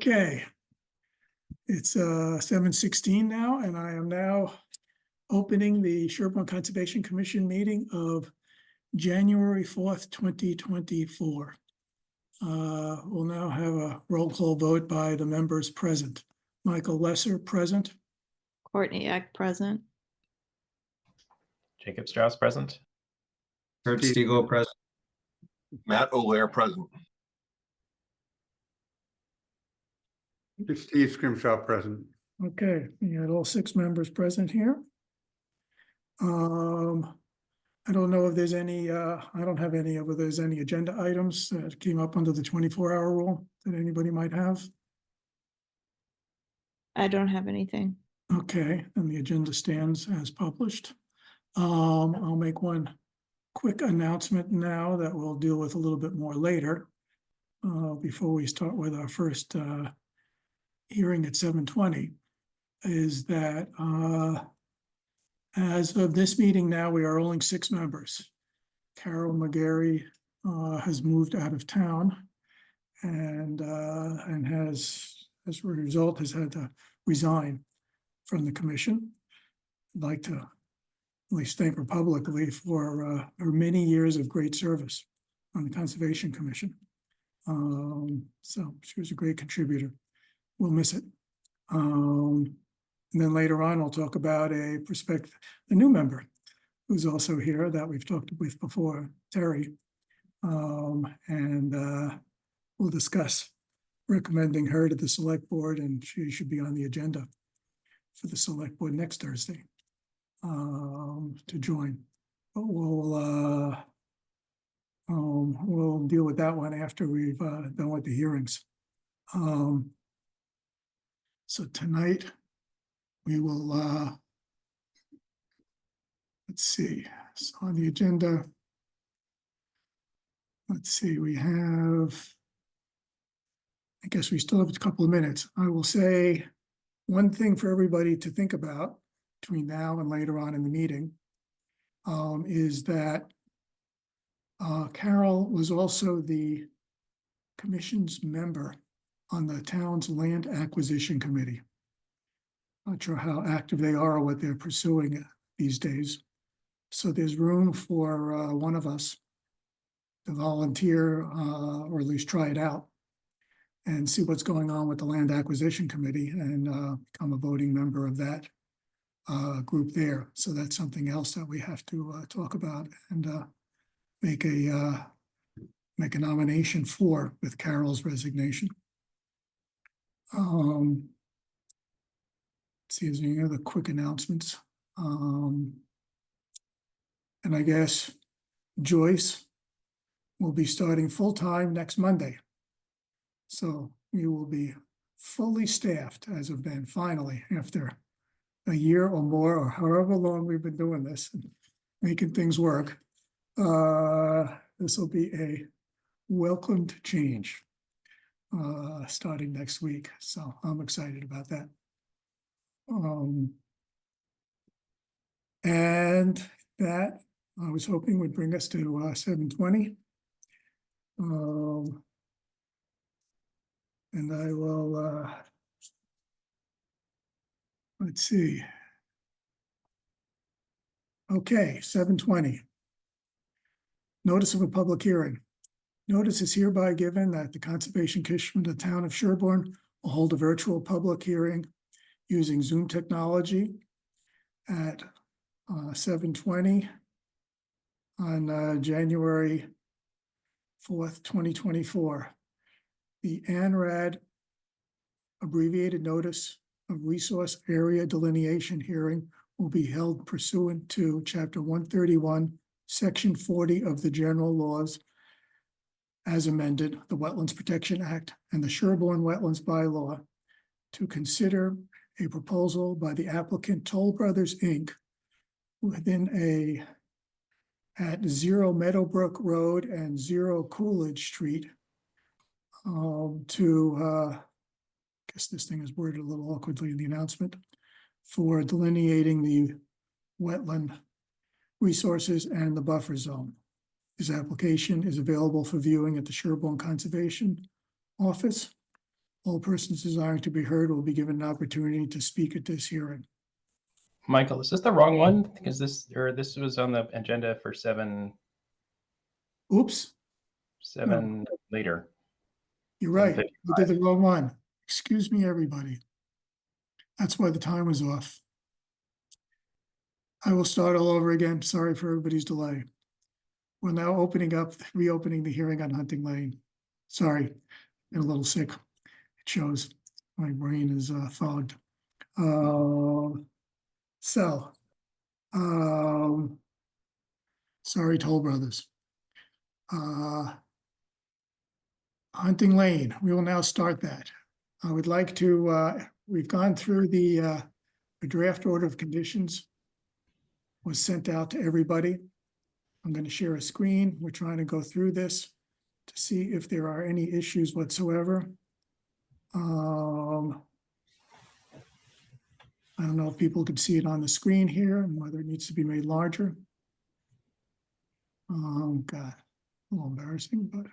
Okay. It's 7:16 now, and I am now opening the Sherborn Conservation Commission meeting of January 4th, 2024. We'll now have a roll call vote by the members present. Michael Lesser, present. Courtney Eck, present. Jacob Strauss, present. Kurt Stiegel, present. Matt O'Lear, present. Steve Scrimshaw, present. Okay, we had all 6 members present here. I don't know if there's any, I don't have any of, if there's any agenda items that came up under the 24-hour rule that anybody might have. I don't have anything. Okay, and the agenda stands as published. I'll make one quick announcement now that we'll deal with a little bit more later, before we start with our first hearing at 7:20, is that as of this meeting now, we are only 6 members. Carol McGarry has moved out of town and has, as a result, has had to resign from the commission. I'd like to at least thank her publicly for her many years of great service on the Conservation Commission. So she was a great contributor. We'll miss it. And then later on, I'll talk about a new member who's also here that we've talked with before, Terry. And we'll discuss recommending her to the select board, and she should be on the agenda for the select board next Thursday to join. But we'll deal with that one after we've done with the hearings. So tonight we will, let's see, so on the agenda, let's see, we have, I guess we still have a couple of minutes. I will say one thing for everybody to think about between now and later on in the meeting is that Carol was also the commission's member on the town's land acquisition committee. Not sure how active they are or what they're pursuing these days. So there's room for one of us to volunteer or at least try it out and see what's going on with the land acquisition committee and become a voting member of that group there. So that's something else that we have to talk about and make a nomination for with Carol's resignation. See, is there any other quick announcements? And I guess Joyce will be starting full-time next Monday. So we will be fully staffed as of then, finally, after a year or more, or however long we've been doing this and making things work. This will be a welcomed change starting next week. So I'm excited about that. And that I was hoping would bring us to 7:20. And I will, let's see. Okay, 7:20. Notice of a public hearing. Notice is hereby given that the Conservation Commission of the town of Sherborn will hold a virtual public hearing using Zoom technology at 7:20 on January 4th, 2024. The ANRAD abbreviated notice of resource area delineation hearing will be held pursuant to Chapter 131, Section 40 of the General Laws as amended, the Wetlands Protection Act and the Sherborn Wetlands Bylaw, to consider a proposal by the applicant Toll Brothers, Inc. at 0 Meadowbrook Road and 0 Coolidge Street I guess this thing is worded a little awkwardly in the announcement, for delineating the wetland resources and the buffer zone. His application is available for viewing at the Sherborn Conservation Office All persons desiring to be heard will be given an opportunity to speak at this hearing. Michael, is this the wrong one? Because this was on the agenda for Oops, seven later. you're right. 7:55. You did the wrong one. Excuse me, everybody. That's why the time was off. I will start all over again. Sorry for everybody's delay. We're now reopening the hearing on Hunting Lane. Sorry, been a little sick. It shows my brain is fogged. So, sorry, Toll Brothers. Hunting Lane, we will now start that. I would like to, we've gone through the draft order of conditions was sent out to everybody. I'm going to share a screen. We're trying to go through this to see if there are any issues whatsoever. I don't know if people can see it on the screen here and whether it needs to be made larger. God, a little embarrassing, but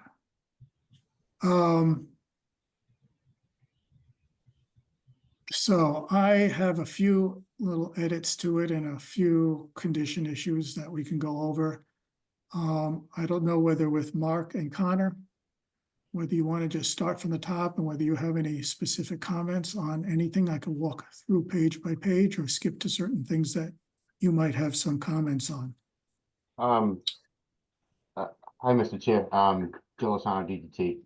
so I have a few little edits to it and a few condition issues that we can go over. I don't know whether with Mark and Connor, whether you want to just start from the top and whether you have any specific comments on anything. I can walk through page by page or skip to certain things that you might have some comments on. Hi, Mr. Chair, Joe Lozano, DDT.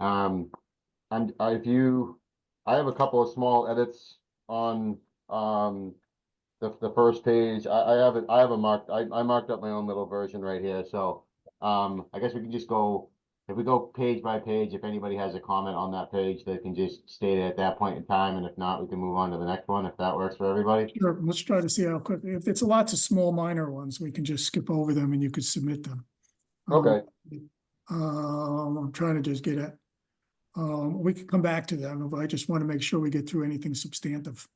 And I have a couple of small edits on, the first page. I have a marked, I marked up my own little version right here, so, I guess we can just go, if we go page by page, if anybody has a comment on that page, they can just state it at that point in time, and if not, we can move on to the next one, if that works for everybody. Sure, let's try to see how quickly, if it's lots of small minor ones, we can just skip over them and you could submit them. Okay. I'm trying to just get at, we can come back to them, but I just want to make sure we get through anything substantive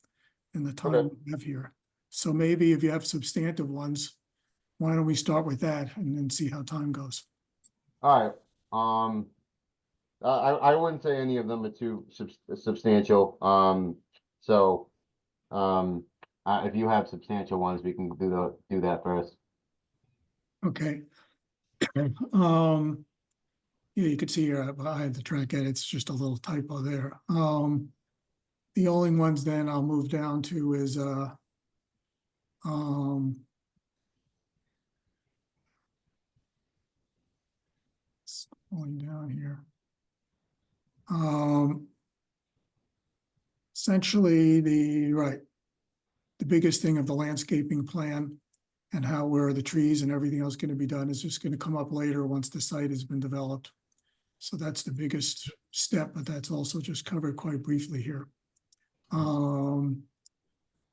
in the time Okay. we have here. So maybe if you have substantive ones, why don't we start with that and then see how time goes? All right, I wouldn't say any of them are too substantial, so, if you have substantial ones, we can do that first. Okay. Yeah, you could see here, I have the track edits, just a little typo there. The only ones then I'll move down to is, scrolling down here. Essentially the biggest thing of the landscaping plan and where the trees and everything else going to be done is just going to come up later once the site has been developed. So that's the biggest step, but that's also just covered quite briefly here.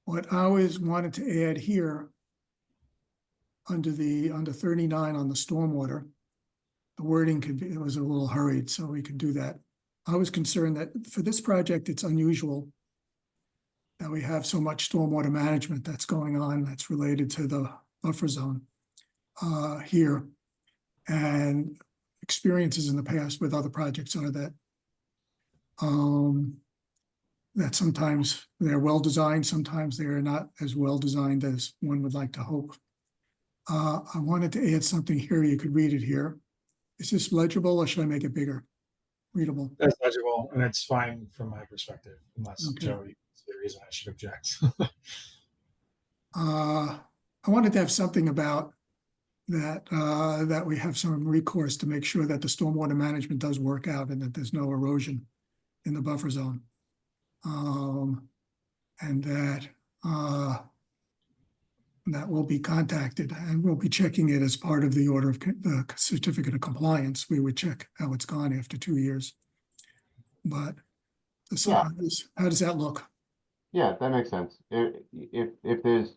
What I always wanted to add here under 39 on the stormwater, the wording it was a little hurried, so we could do that. I was concerned that for this project, it's unusual that we have so much stormwater management that's going on that's related to the buffer zone here. And experiences in the past with other projects are that that sometimes they're well designed, sometimes they're not as well designed as one would like to hope. I wanted to add something here. You could read it here. Is this legible or should I make it bigger? Readable. That's legible, and it's fine from my perspective, unless Okay. Joey is the reason I should object. I wanted to have something about that, that we have some recourse to make sure that the stormwater management does work out and that there's no erosion in the buffer zone. And that will be contacted and we'll be checking it as part of the order of the certificate of compliance. We would check how it's gone after 2 years. But so Yeah. how does that look? Yeah, that makes sense. If there's,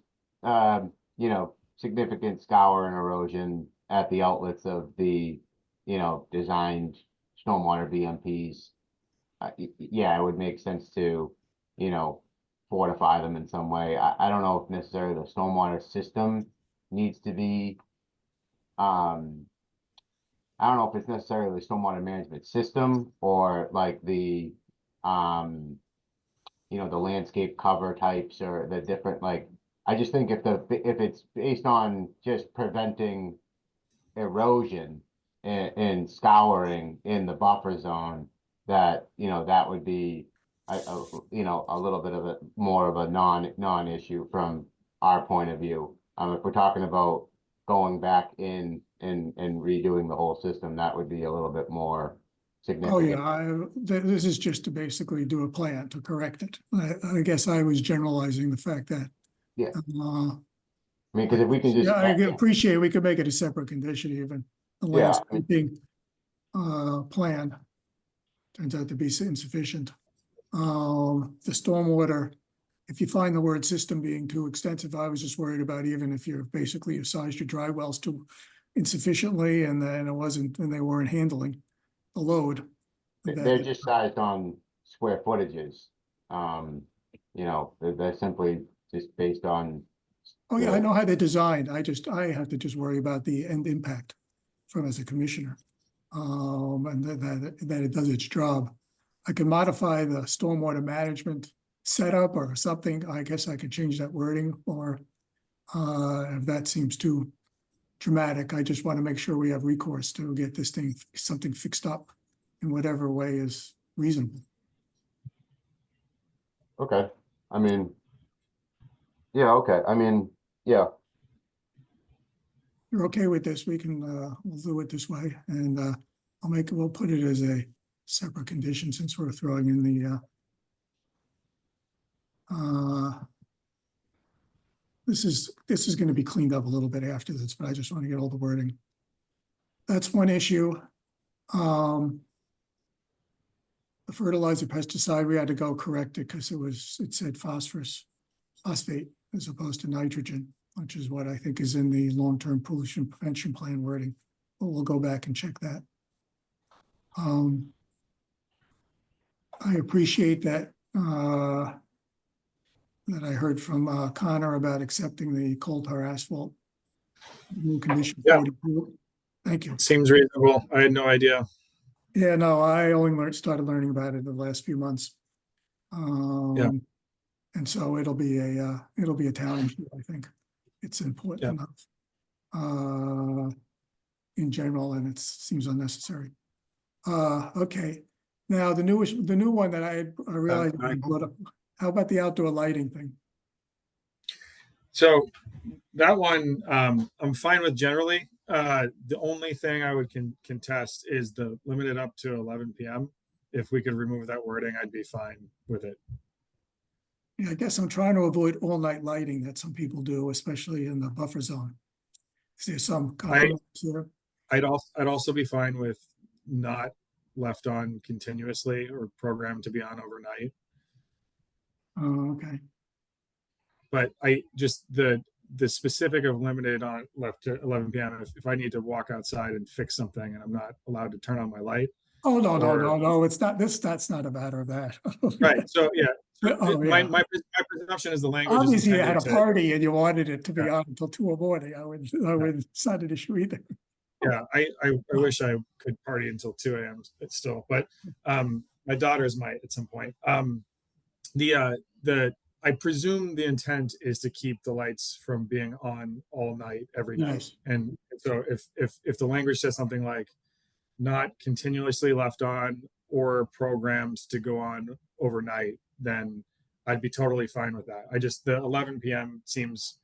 significant scour and erosion at the outlets of the, designed stormwater BMPs, yeah, it would make sense to, fortify them in some way. I don't know if necessarily the stormwater system needs to be, I don't know if it's necessarily the stormwater management system or like the the landscape cover types or the different, like, I just think if it's based on just preventing erosion and scouring in the buffer zone, that, that would be a little bit of a more of a non-issue from our point of view. If we're talking about going back in and redoing the whole system, that would be a little bit more Oh, significant. yeah, this is just to basically do a plan to correct it. I guess I was generalizing the fact that. Yeah. Uh, I mean, because if we can just, yeah, I appreciate we could make it a separate condition even. The Yeah, I mean- landscaping plan turns out to be insufficient. The stormwater, if you find the word system being too extensive, I was just worried about even if you're basically sized your dry wells too insufficiently and then it wasn't, and they weren't handling the load. they're just sized on square footages. They're simply just based on. Oh, yeah, I know how they're designed. I have to just worry about the end impact from as a commissioner. And that it does its job. I can modify the stormwater management setup or something. I guess I could change that wording or if that seems too dramatic, I just want to make sure we have recourse to get this thing, something fixed up in whatever way is reasonable. Okay, I mean, yeah, okay, I mean, yeah, You're okay with this, we can, we'll do it this way, and, we'll put it as a separate condition since we're throwing in the, this is gonna be cleaned up a little bit after this, but I just want to get all the wording. That's one issue. The fertilizer pesticide, we had to go correct it because it said phosphate as opposed to nitrogen, which is what I think is in the long-term pollution prevention plan wording. But we'll go back and check that. I appreciate that, that I heard from Connor about accepting the coal tar asphalt. New condition Yeah. 42. Thank you. Seems reasonable. I had no idea. Yeah, no, I only started learning about it in the last few months. And so it'll be a town issue, I think. It's important enough in general, and it seems unnecessary. Okay. Now, the new one that I realized, I brought up, how about the outdoor lighting thing? So that one, I'm fine with generally. The only thing I would contest is the limited up to 11 p.m. If we could remove that wording, I'd be fine with it. Yeah, I guess I'm trying to avoid all night lighting that some people do, especially in the buffer zone. Is there some compromise there? I'd also be fine with not left on continuously or programmed to be on overnight. Oh, okay. But I just the specific of limited on left to 11 p.m. If I need to walk outside and fix something and I'm not allowed to turn on my light. Oh, no, it's not this, that's not a matter of that. Right. So yeah. Oh, yeah. My presumption is the language is Obviously, you had a intended to, party and you wanted it to be on until 2 a.m. I wouldn't sign an issue either. yeah, I wish I could party until 2 a.m. still, but my daughters might at some point. I presume the intent is to keep the lights from being on all night every night. Yes. And so if the language says something like not continuously left on or programmed to go on overnight, then I'd be totally fine with that. The 11 p.m. seems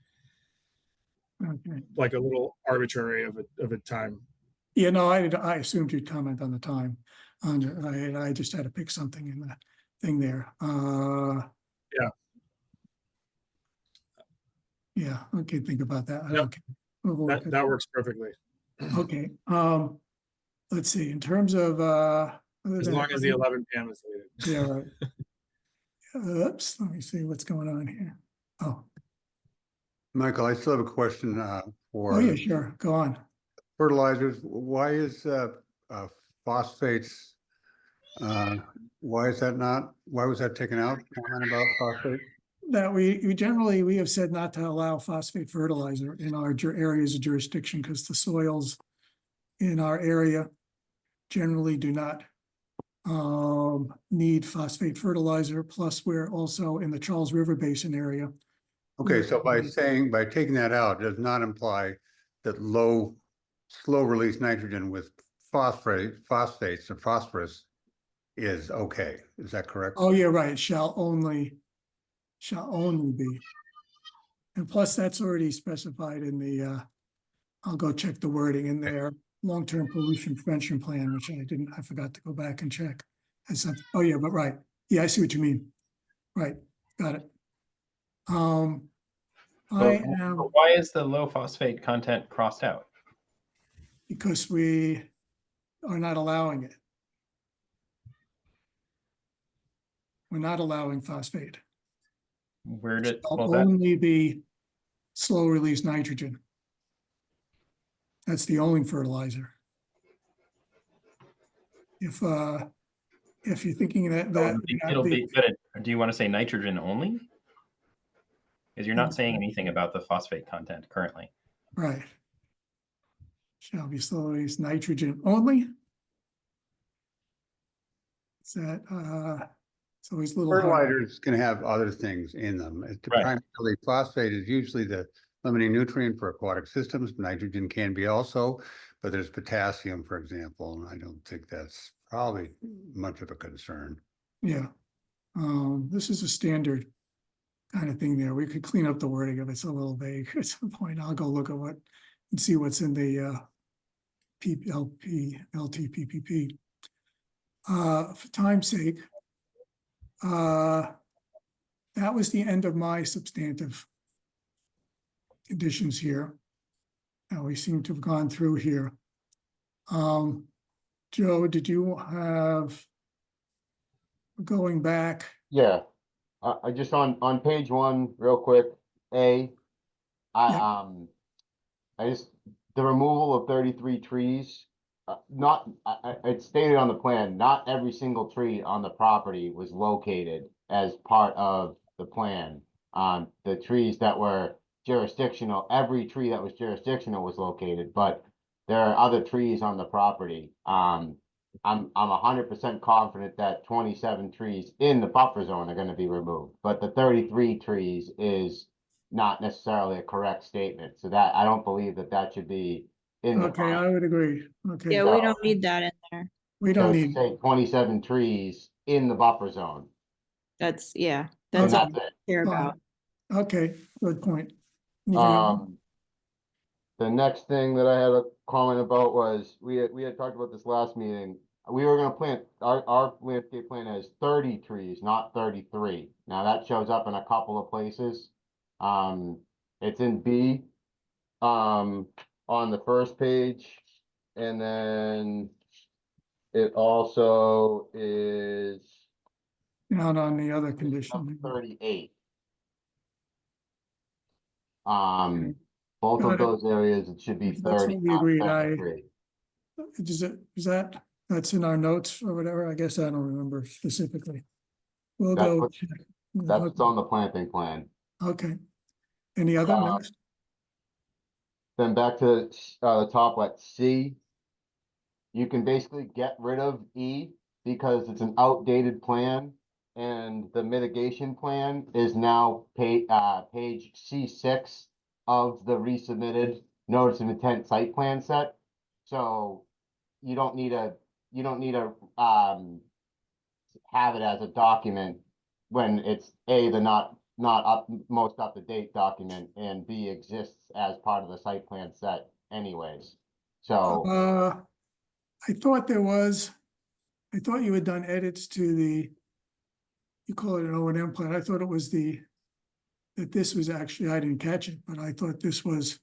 Okay. like a little arbitrary of a time. Yeah, no, I assumed you'd comment on the time. I just had to pick something in the thing there. Yeah. Yeah, okay, think about that. Yep. Okay. We'll work it. That works perfectly. Okay, let's see, in terms of, As long as the 11 p.m. is deleted. yeah, right. Oops, let me see what's going on here. Oh, Michael, I still have a question oh, for yeah, sure, go on. fertilizers. Why is phosphates, why is that not, why was that taken out? Comment about phosphate? That we generally, we have said not to allow phosphate fertilizer in our areas of jurisdiction because the soils in our area generally do not need phosphate fertilizer, plus we're also in the Charles River Basin area. Okay, Where- so by taking that out, does not imply that slow release nitrogen with phosphates or phosphorus is okay. Is that correct? Oh, yeah, right, shall only be. And plus, that's already specified in the, I'll go check the wording in their long-term pollution prevention plan, which I forgot to go back and check. Oh, yeah, but right. Yeah, I see what you mean. Right, got it. I am, Why is the low phosphate content crossed out? because we are not allowing it. We're not allowing phosphate. Where did, It'll well, that, only be slow release nitrogen. That's the only fertilizer. If you're thinking it'll be, do you want to say nitrogen only? Because you're not saying anything about the phosphate content currently. right. Shall be slow release nitrogen only. Is that, it's always a little hard. Fertilizers can have other things in them. Right. Primarily phosphate is usually the limiting nutrient for aquatic systems. Nitrogen can be also, but there's potassium, for example, and I don't think that's probably much of a concern. Yeah. This is a standard kind of thing there. We could clean up the wording if it's a little vague at some point. I'll go look at what and see what's in the LTPPP. For time's sake, that was the end of my substantive conditions here. Now we seem to have gone through here. Joe, did you have, going back? Yeah, I just on page 1, real quick, I just, the removal of 33 trees, it's stated on the plan, not every single tree on the property was located as part of the plan. The trees that were jurisdictional, every tree that was jurisdictional was located, but there are other trees on the property. I'm 100% confident that 27 trees in the buffer zone are gonna be removed, but the 33 trees is not necessarily a correct statement. So that, I don't believe that should be in the Okay, I plan. would agree. Okay, Yeah, we don't need that in there. we So don't to need, say 27 trees in the buffer zone, That's, yeah, and that's all that's it. I care fine. about. Okay, good point. You can- The next thing that I had a comment about was, we had talked about this last meeting. We were gonna plant, our landscape plan has 30 trees, not 33. Now that shows up in a couple of places. It's in B, on the first page, and then it also is Down on the other condition. 38. Both Got of it. those areas, it should be That's what 30, we not agreed. 33. That's in our notes or whatever? I guess I don't remember specifically. We'll That's go. what- check. That's what's on the planting plan. Okay. Any other next? Then back to the top at C. You can basically get rid of E because it's an outdated plan. And the mitigation plan is now page C6 of the resubmitted notice of intent site plan set. So you don't need a have it as a document when it's A, the not most up to date document, and B, exists as part of the site plan set anyways. So I thought you had done edits to you call it an O&M plan. I thought it was that this was actually, I didn't catch it, but I thought this was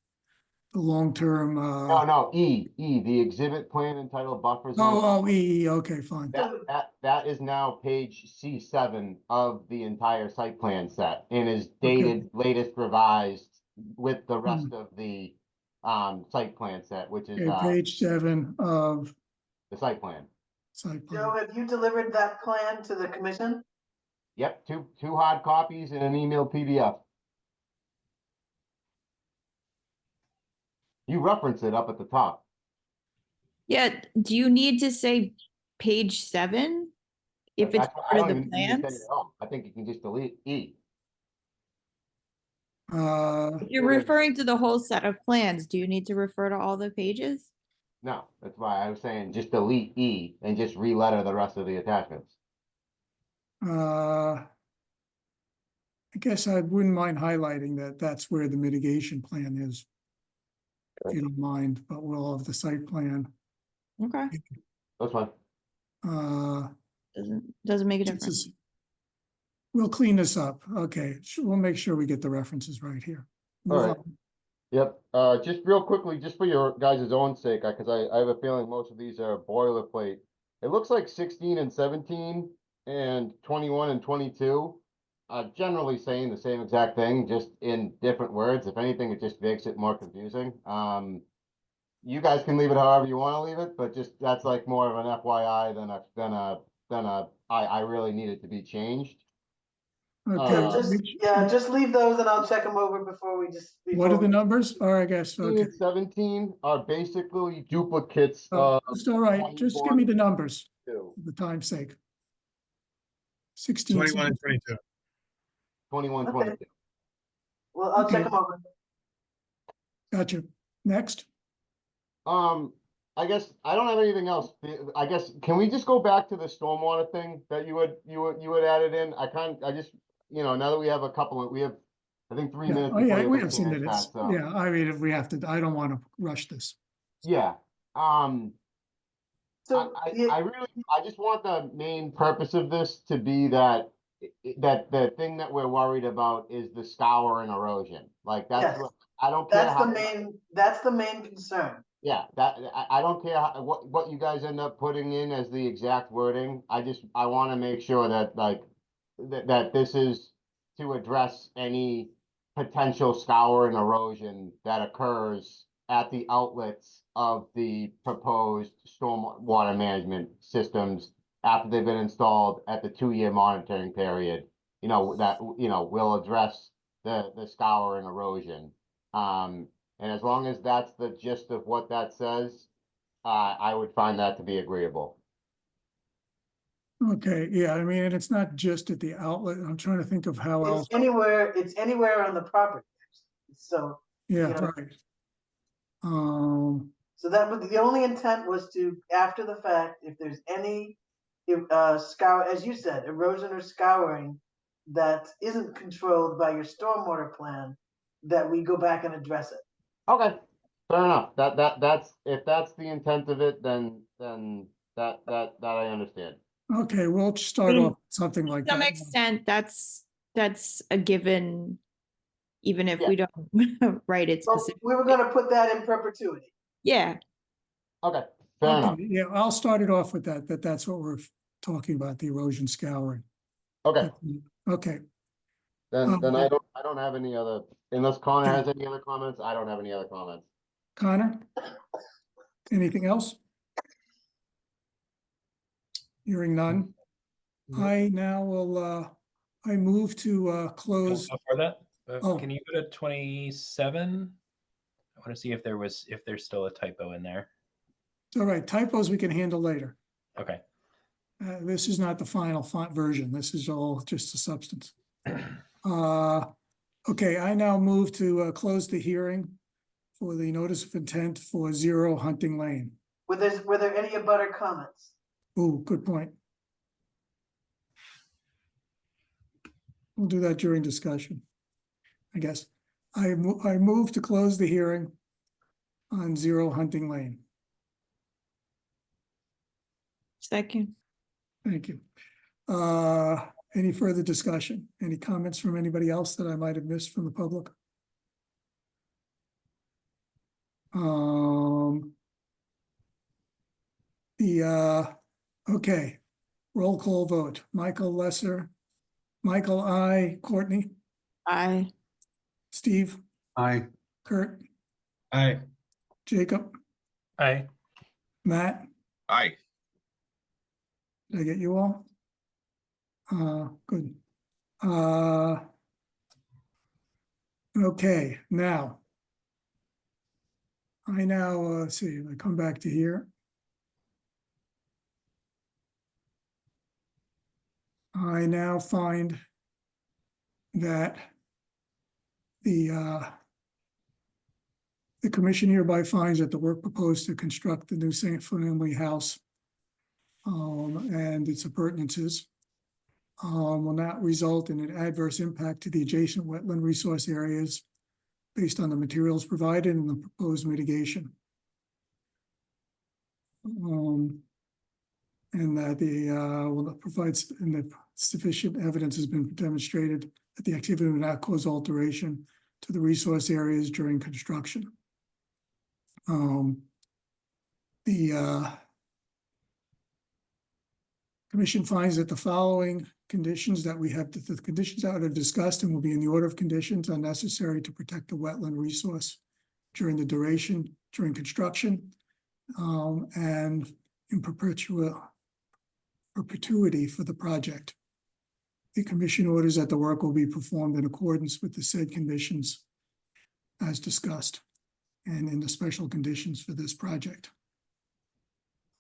the long-term, no, the exhibit plan entitled buffer zone. okay, fine. That is now page C7 of the entire site plan set and is dated latest revised with the rest of the site plan set, which is Okay, page 7 of the site plan. site Joe, plan. have you delivered that plan to the commission? Yep, two hard copies and an email PDF. You reference it up at the top. Yeah, do you need to say page 7, if it's That's why I part of don't the even need to say plans, it all. I think you can just delete E. if you're referring to the whole set of plans, do you need to refer to all the pages? No, that's why I was saying just delete E and just re-letter the rest of the attachments. I guess I wouldn't mind highlighting that that's where the mitigation plan is. If you don't mind, but we'll have the site plan. Okay, That's fine. doesn't make a This difference. is- We'll clean this up. Okay, we'll make sure we get the references right here. All Move right. on. Yep, just real quickly, just for your guys' own sake, because I have a feeling most of these are boilerplate. It looks like 16 and 17 and 21 and 22 are generally saying the same exact thing, just in different words. If anything, it just makes it more confusing. You guys can leave it however you want to leave it, but just, that's like more of an FYI than I really need it to be changed. Okay, Yeah, just, which- yeah, just leave those and I'll check them over before we just. what are the before we- numbers? Or I guess, 16 okay. and 17 are basically duplicates Oh, of It's all right. Just give me the numbers 22. for the time's sake. 16. 21 and 22. 21, Okay. 22. Well, I'll check Okay. them over. Gotcha. Next. I guess I don't have anything else. I guess, can we just go back to the stormwater thing that you had added in? I just, now that we have we have, I think 3 Yeah, minutes. oh before yeah, you we have have to some finish minutes. that, so- Yeah, I mean, if we have to, I don't want to rush this. Yeah, So, I yeah, really, I just want the main purpose of this to be that, that the thing that we're worried about is the scour and erosion. Like, that's Yes. what, I don't care that's how. that's the main concern. Yeah, I don't care what you guys end up putting in as the exact wording. I want to make sure that like, that this is to address any potential scour and erosion that occurs at the outlets of the proposed stormwater management systems after they've been installed at the 2-year monitoring period. Will address the scour and erosion. And as long as that's the gist of what that says, I would find that to be agreeable. Okay, yeah, I mean, and it's not just at the outlet. I'm trying to think of how else. It's anywhere on the property. So, Yeah, you know. right. so that was, the only intent was to, after the fact, if there's any scour, as you said, erosion or scouring that isn't controlled by your stormwater plan, that we go back and address it. Okay, fair enough. That's, if that's the intent of it, then that I understand. Okay, we'll start mean, off with something like To some that. extent, that's a given, even if Yeah. we don't write it So specifically. we were gonna put that in perpetuity. Yeah, Okay, fair enough. Okay, yeah, I'll start it off with that's what we're talking about, the erosion scouring. Okay, Okay, then I don't have any other, unless Connor Okay. has any other comments, I don't have any other comments. Connor? Anything else? Hearing none. I now will, I move to close. Before that, Oh. can you go to 27? I want to see if there's still a typo in there. All right, typos we can handle later. Okay. This is not the final font version. This is all just the substance. Okay, I now move to close the hearing for the notice of intent for 0 Hunting Lane. Were there any abutter comments? Oh, good point. We'll do that during discussion, I guess. I move to close the hearing on 0 Hunting Lane. second. Thank you. Any further discussion? Any comments from anybody else that I might have missed from the public? Okay, roll call vote. Michael Lesser, Michael, I, Courtney, I Steve, Aye. Kurt, Aye. Jacob, Aye. Matt, Aye. did I get you all? Good. Okay, now. I now, let's see, I come back to here. I now find that the commission hereby finds that the work proposed to construct the new single-family house and its appurtenances will not result in an adverse impact to the adjacent wetland resource areas based on the materials provided and the proposed mitigation. And that provides and that sufficient evidence has been demonstrated that the activity will not cause alteration to the resource areas during construction. The commission finds that the following conditions that we have, the conditions that are discussed and will be in the order of conditions are necessary to protect the wetland resource during the duration, during construction, and in perpetuity for the project. The commission orders that the work will be performed in accordance with the said conditions as discussed and in the special conditions for this project.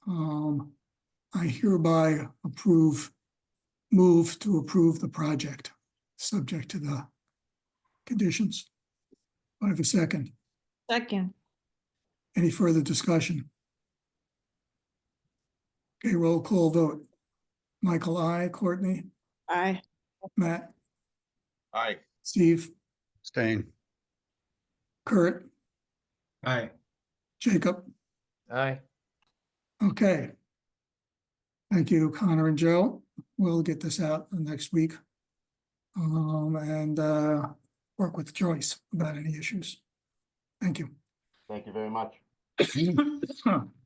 I hereby move to approve the project, subject to the conditions. Do I have a second? Second. Any further discussion? Okay, roll call vote. Michael, aye. Courtney, Aye. Matt, Aye. Steve, Staying. Kurt, Aye. Jacob. Aye. Okay. Thank you, Connor and Joe. We'll get this out next week. And work with Joyce about any issues. Thank you. Thank you very much.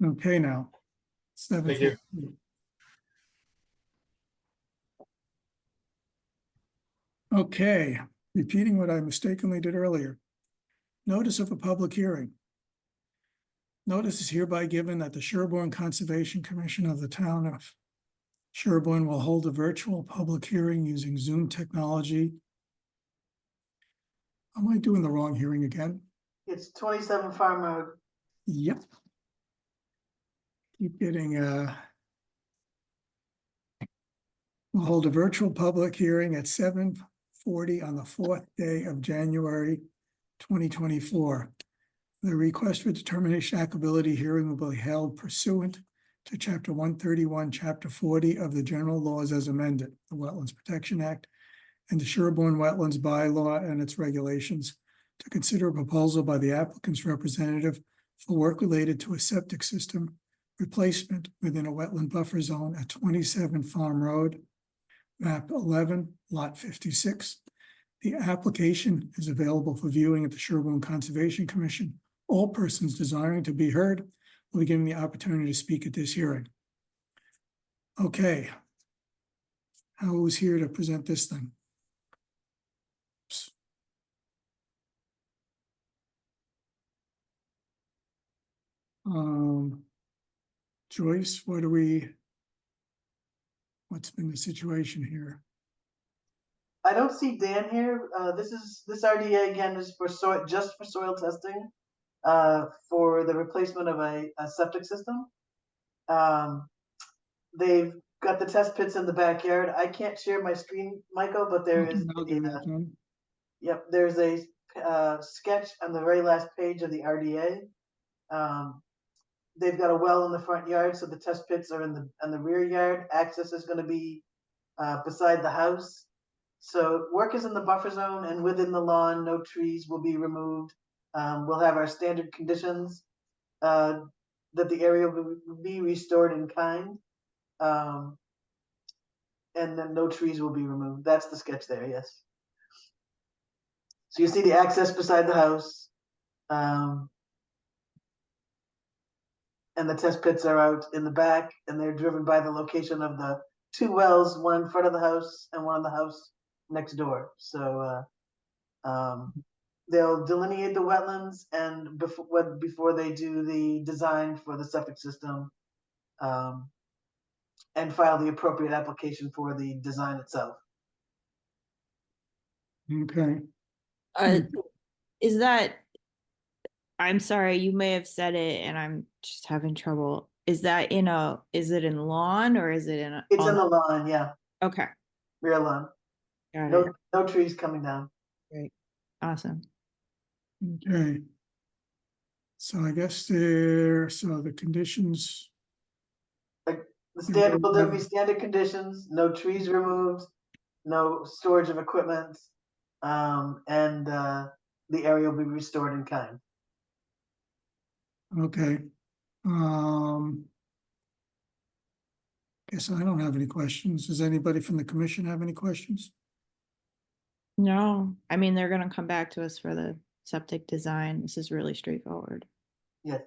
Okay, now. Thank you. 7:50. Okay, repeating what I mistakenly did earlier. Notice of a public hearing. Notice is hereby given that the Sherborn Conservation Commission of the town of Sherborn will hold a virtual public hearing using Zoom technology. Am I doing the wrong hearing again? It's 27 Farm Road. Yep. Keep getting, we'll hold a virtual public hearing at 7:40 on the 4th day of January 2024. The request for determination applicability hearing will be held pursuant to Chapter 131, Chapter 40 of the General Laws as amended, the Wetlands Protection Act, and the Sherborn Wetlands Bylaw and its regulations, to consider a proposal by the applicant's representative for work related to a septic system replacement within a wetland buffer zone at 27 Farm Road, map 11, lot 56. The application is available for viewing at the Sherborn Conservation Commission. All persons desiring to be heard will be given the opportunity to speak at this hearing. Okay. Who's here to present this thing? Joyce, what's been the situation here? I don't see Dan here. This RDA again is for just for soil testing, for the replacement of a septic system. They've got the test pits in the backyard. I can't share my screen, Michael, but there is, I'll do that then. yep, there's a sketch on the very last page of the RDA. They've got a well in the front yard, so the test pits are in the rear yard. Access is going to be beside the house. So work is in the buffer zone and within the lawn. No trees will be removed. We'll have our standard conditions that the area will be restored in kind, and then no trees will be removed. That's the sketch there. Yes. So you see the access beside the house. And the test pits are out in the back, and they're driven by the location of the two wells, one in front of the house and one in the house next door. So they'll delineate the wetlands and before they do the design for the septic system, and file the appropriate application for the design itself. Okay. Is that, I'm sorry, you may have said it and I'm just having trouble. Is it in lawn or is it in It's in the lawn, yeah. okay. rear lawn. Got it. No trees coming down. Great. Awesome. Okay. So I guess so the conditions, The standard, will there be standard conditions, no trees removed, no storage of equipment, and the area will be restored in kind. okay. Guess I don't have any questions. Does anybody from the commission have any questions? No, I mean, they're gonna come back to us for the septic design. This is really straightforward. Yes.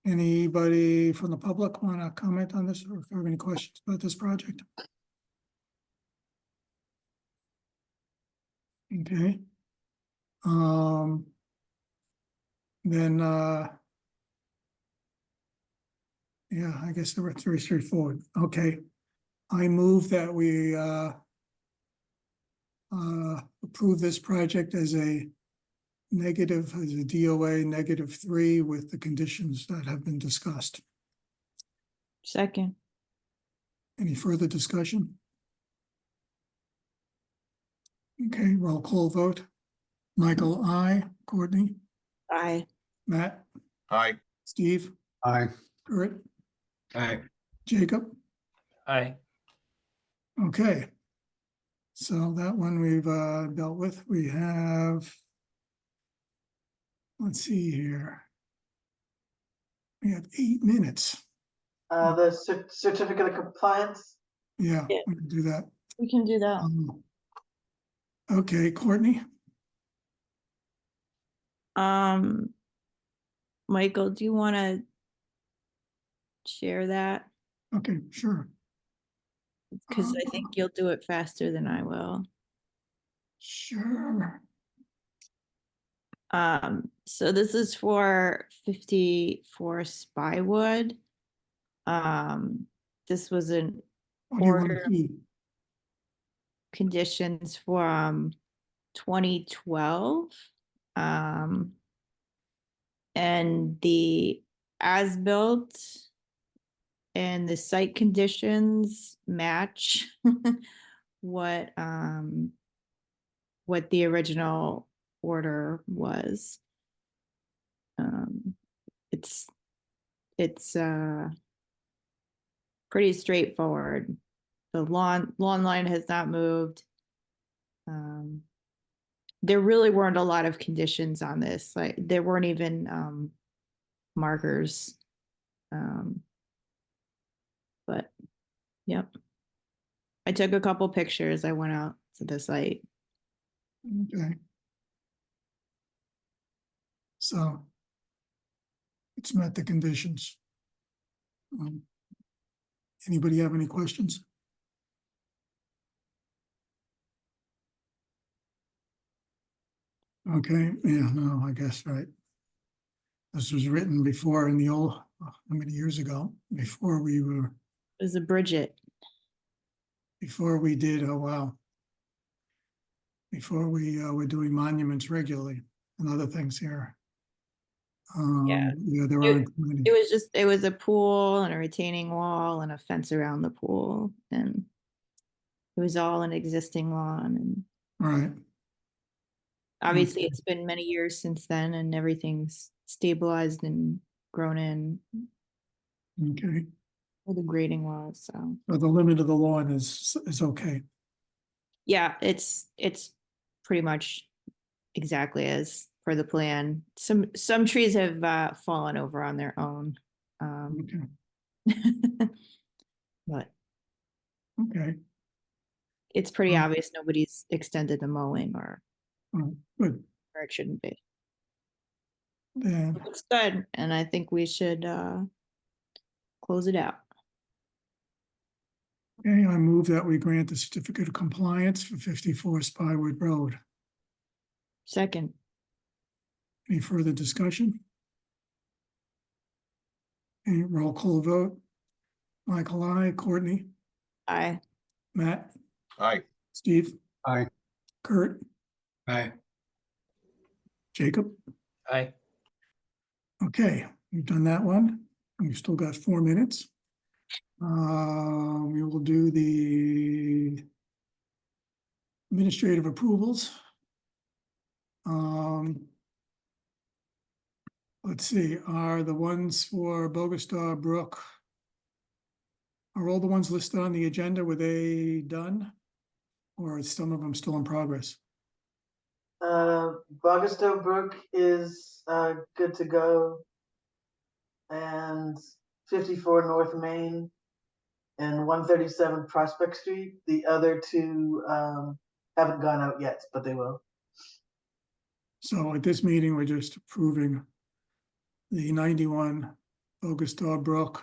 Anybody from the public want to comment on this or have any questions about this project? Okay. Then, yeah, I guess they were very straightforward. Okay. I move that we, approve this project as a negative, as a DOA -3 with the conditions that have been discussed. Second, Any further discussion? Okay, roll call vote. Michael, I, Courtney, aye. Matt, Aye. Steve, Aye. Kurt, Aye. Jacob. Aye. Okay. So that one we've dealt with. We have, let's see here. We have 8 minutes. The certificate of compliance, Yeah, Yeah. we can do that. We can do that. Okay, Courtney, Michael, do you want to share that? okay, sure, Because I think you'll do it faster than I will. sure. So this is for 54 Spywood. This was an What do you want to order see? conditions from 2012. And the as-built and the site conditions match what the original order was. It's pretty straightforward. The lawn line has not moved. There really weren't a lot of conditions on this. Like there weren't even markers. But yep. I took a couple pictures. I went out to the site. Okay. So it's met the conditions. Anybody have any questions? Okay, yeah, no, I guess, right. This was written before in the old, how many years ago, before we were, It was a Bridget. before we did, oh wow. Before we were doing monuments regularly and other things here. Yeah. Yeah, there It- aren't many. It was a pool and a retaining wall and a fence around the pool, and it was all an existing lawn. And Right, obviously it's been many years since then and everything's stabilized and grown in okay. where the grading was. So So the limit of the lawn is okay. yeah, it's pretty much exactly as per the plan. Some trees have fallen over on their own. Okay, But okay, it's pretty Mm. obvious nobody's extended the mowing or good. where it shouldn't be. Then, It's good, and I think we should close it out. okay, I move that we grant the certificate of compliance for 54 Spywood Road. Second, Any further discussion? Any roll call vote? Michael, I, Courtney, aye. Matt, Aye. Steve, Aye. Kurt, Aye. Jacob. Aye. Okay, we've done that one. We've still got 4 minutes. We will do the administrative approvals. Let's see, are the ones for Bogostar Brook, are all the ones listed on the agenda, were they done? Or are some of them still in progress? Bogastow Brook is good to go. And 54 North Main and 137 Prospect Street. The other two haven't gone out yet, but they will. So at this meeting, we're just approving the 91 Bogostar Brook,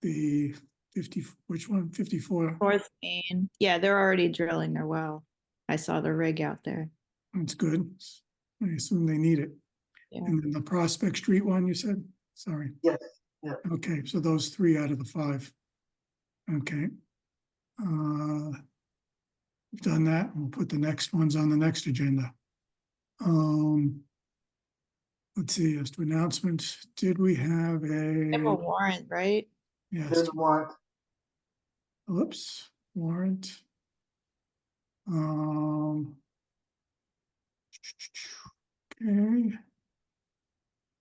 the 50, which one, 54? North Main. Yeah, they're already drilling their well. I saw the rig out there. That's good. I assume they need it. Yeah. And then the Prospect Street one, you said? Sorry. Yes. Okay, so those 3 out of the 5. Okay. We've done that. We'll put the next ones on the next agenda. Let's see, as to announcements, did we have They have a a, warrant, right? yes, There's a warrant. whoops, warrant. Okay.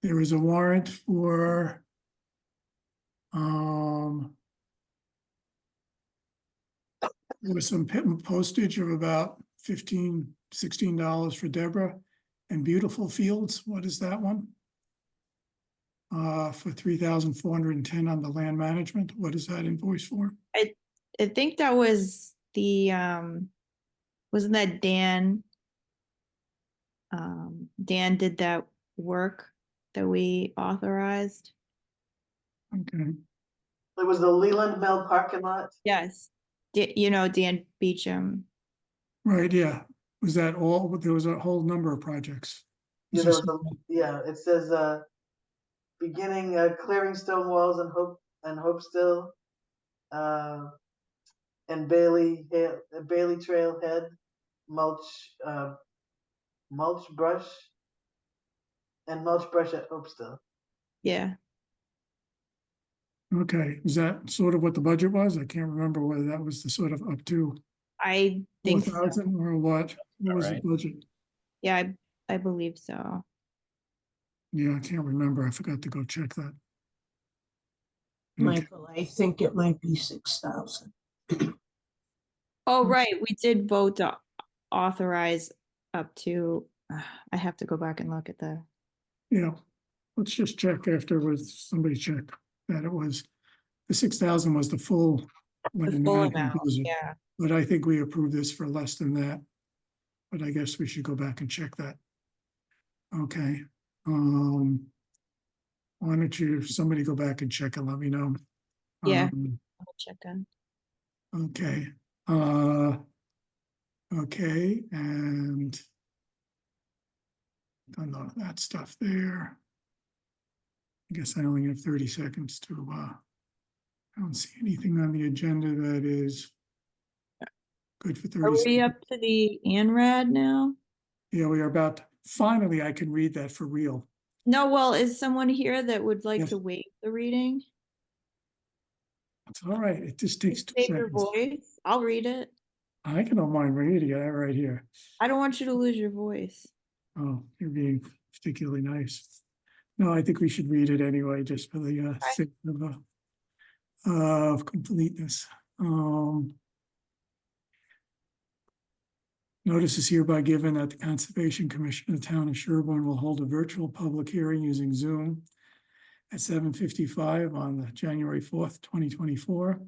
There is a warrant for, there was some postage of about $15, $16 for Deborah and Beautiful Fields. What is that one? For 3,410 on the land management. What is that invoice for? I think that was the wasn't that Dan? Dan did that work that we authorized. Okay, It was the Leland Mill parking lot. Yes. You know, Dan Beecham. right, yeah. Was that all? There was a whole number of projects. Yeah, Is there this- was it says beginning clearing stone walls and Hope Still, and Bailey Trail Head, mulch brush, and mulch brush at Hope Still. Yeah. Okay, is that sort of what the budget was? I can't remember whether that was the sort of up to I think so. 4,000 or what? What was the Alright. budget? Yeah, I believe so. Yeah, I can't remember. I forgot to go check that. Okay. Michael, I think it might be 6,000. Oh, right. We did vote to authorize up to, I have to go back and look at the, Yeah, let's just check afterwards. Somebody check that it was, the 6,000 was the full. the land full management amount. budget. Yeah. But I think we approved this for less than that. But I guess we should go back and check that. Okay. Why don't you, somebody go back and check and let me know? Yeah. Um, I'll check on. Okay, okay, and done all that stuff there. I guess I only have 30 seconds to, I don't see anything on the agenda that is good for 30 Are we seconds. up to the ANRAD now? Yeah, we are about, finally, I can read that for real. No, well, is someone here that would like Yes. to waive the reading? It's all right, it just takes 2 Save your seconds. voice. I'll read it. I can don't mind reading it right here. I don't want you to lose your voice. Oh, you're being particularly nice. No, I think we should read it anyway, just for the sake of completeness. Notice is hereby given that the Conservation Commission of the Town of Sherborn will hold a virtual public hearing using Zoom at 7:55 on the January 4th, 2024.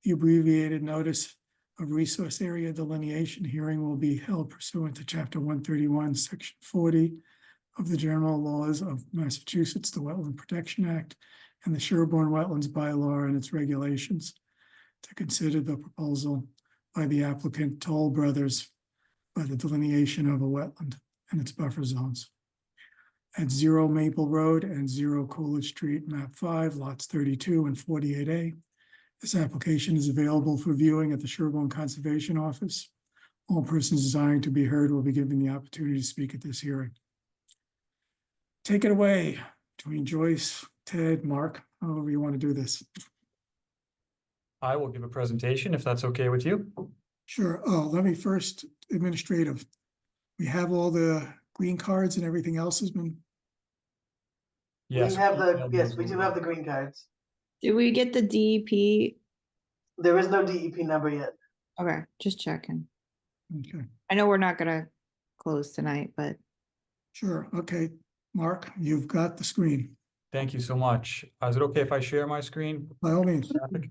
The abbreviated notice of resource area delineation hearing will be held pursuant to Chapter 131, Section 40 of the General Laws of Massachusetts, the Wetland Protection Act, and the Sherborn Wetlands Bylaw and its regulations to consider the proposal by the applicant Toll Brothers by the delineation of a wetland and its buffer zones at 0 Maple Road and 0 Coolidge Street, map 5, lots 32 and 48A. This application is available for viewing at the Sherborn Conservation Office. All persons desiring to be heard will be given the opportunity to speak at this hearing. Take it away between Joyce, Ted, Mark, however you want to do this. I will give a presentation if that's okay with you. Sure. Oh, let me first, administrative. We have all the green cards and everything else has been, We Yes. have the, emailed yes, those we do over. have the green cards. Did we get the DEP? There is no DEP number yet. Okay, just checking. okay, I know we're not gonna close tonight, but sure. Okay. Mark, you've got the screen. Thank you so much. Is it okay if I share my screen? By all means. Traffic?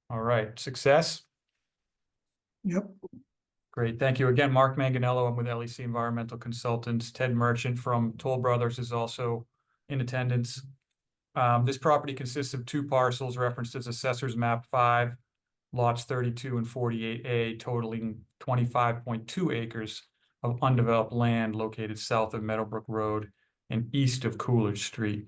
All right, success. Yep. Great, thank you again, Mark Manganello. I'm with LEC Environmental Consultants. Ted Merchant from Toll Brothers is also in attendance. This property consists of 2 parcels referenced as Assessor's Map 5, lots 32 and 48A, totaling 25.2 acres of undeveloped land located south of Meadowbrook Road and east of Coolidge Street.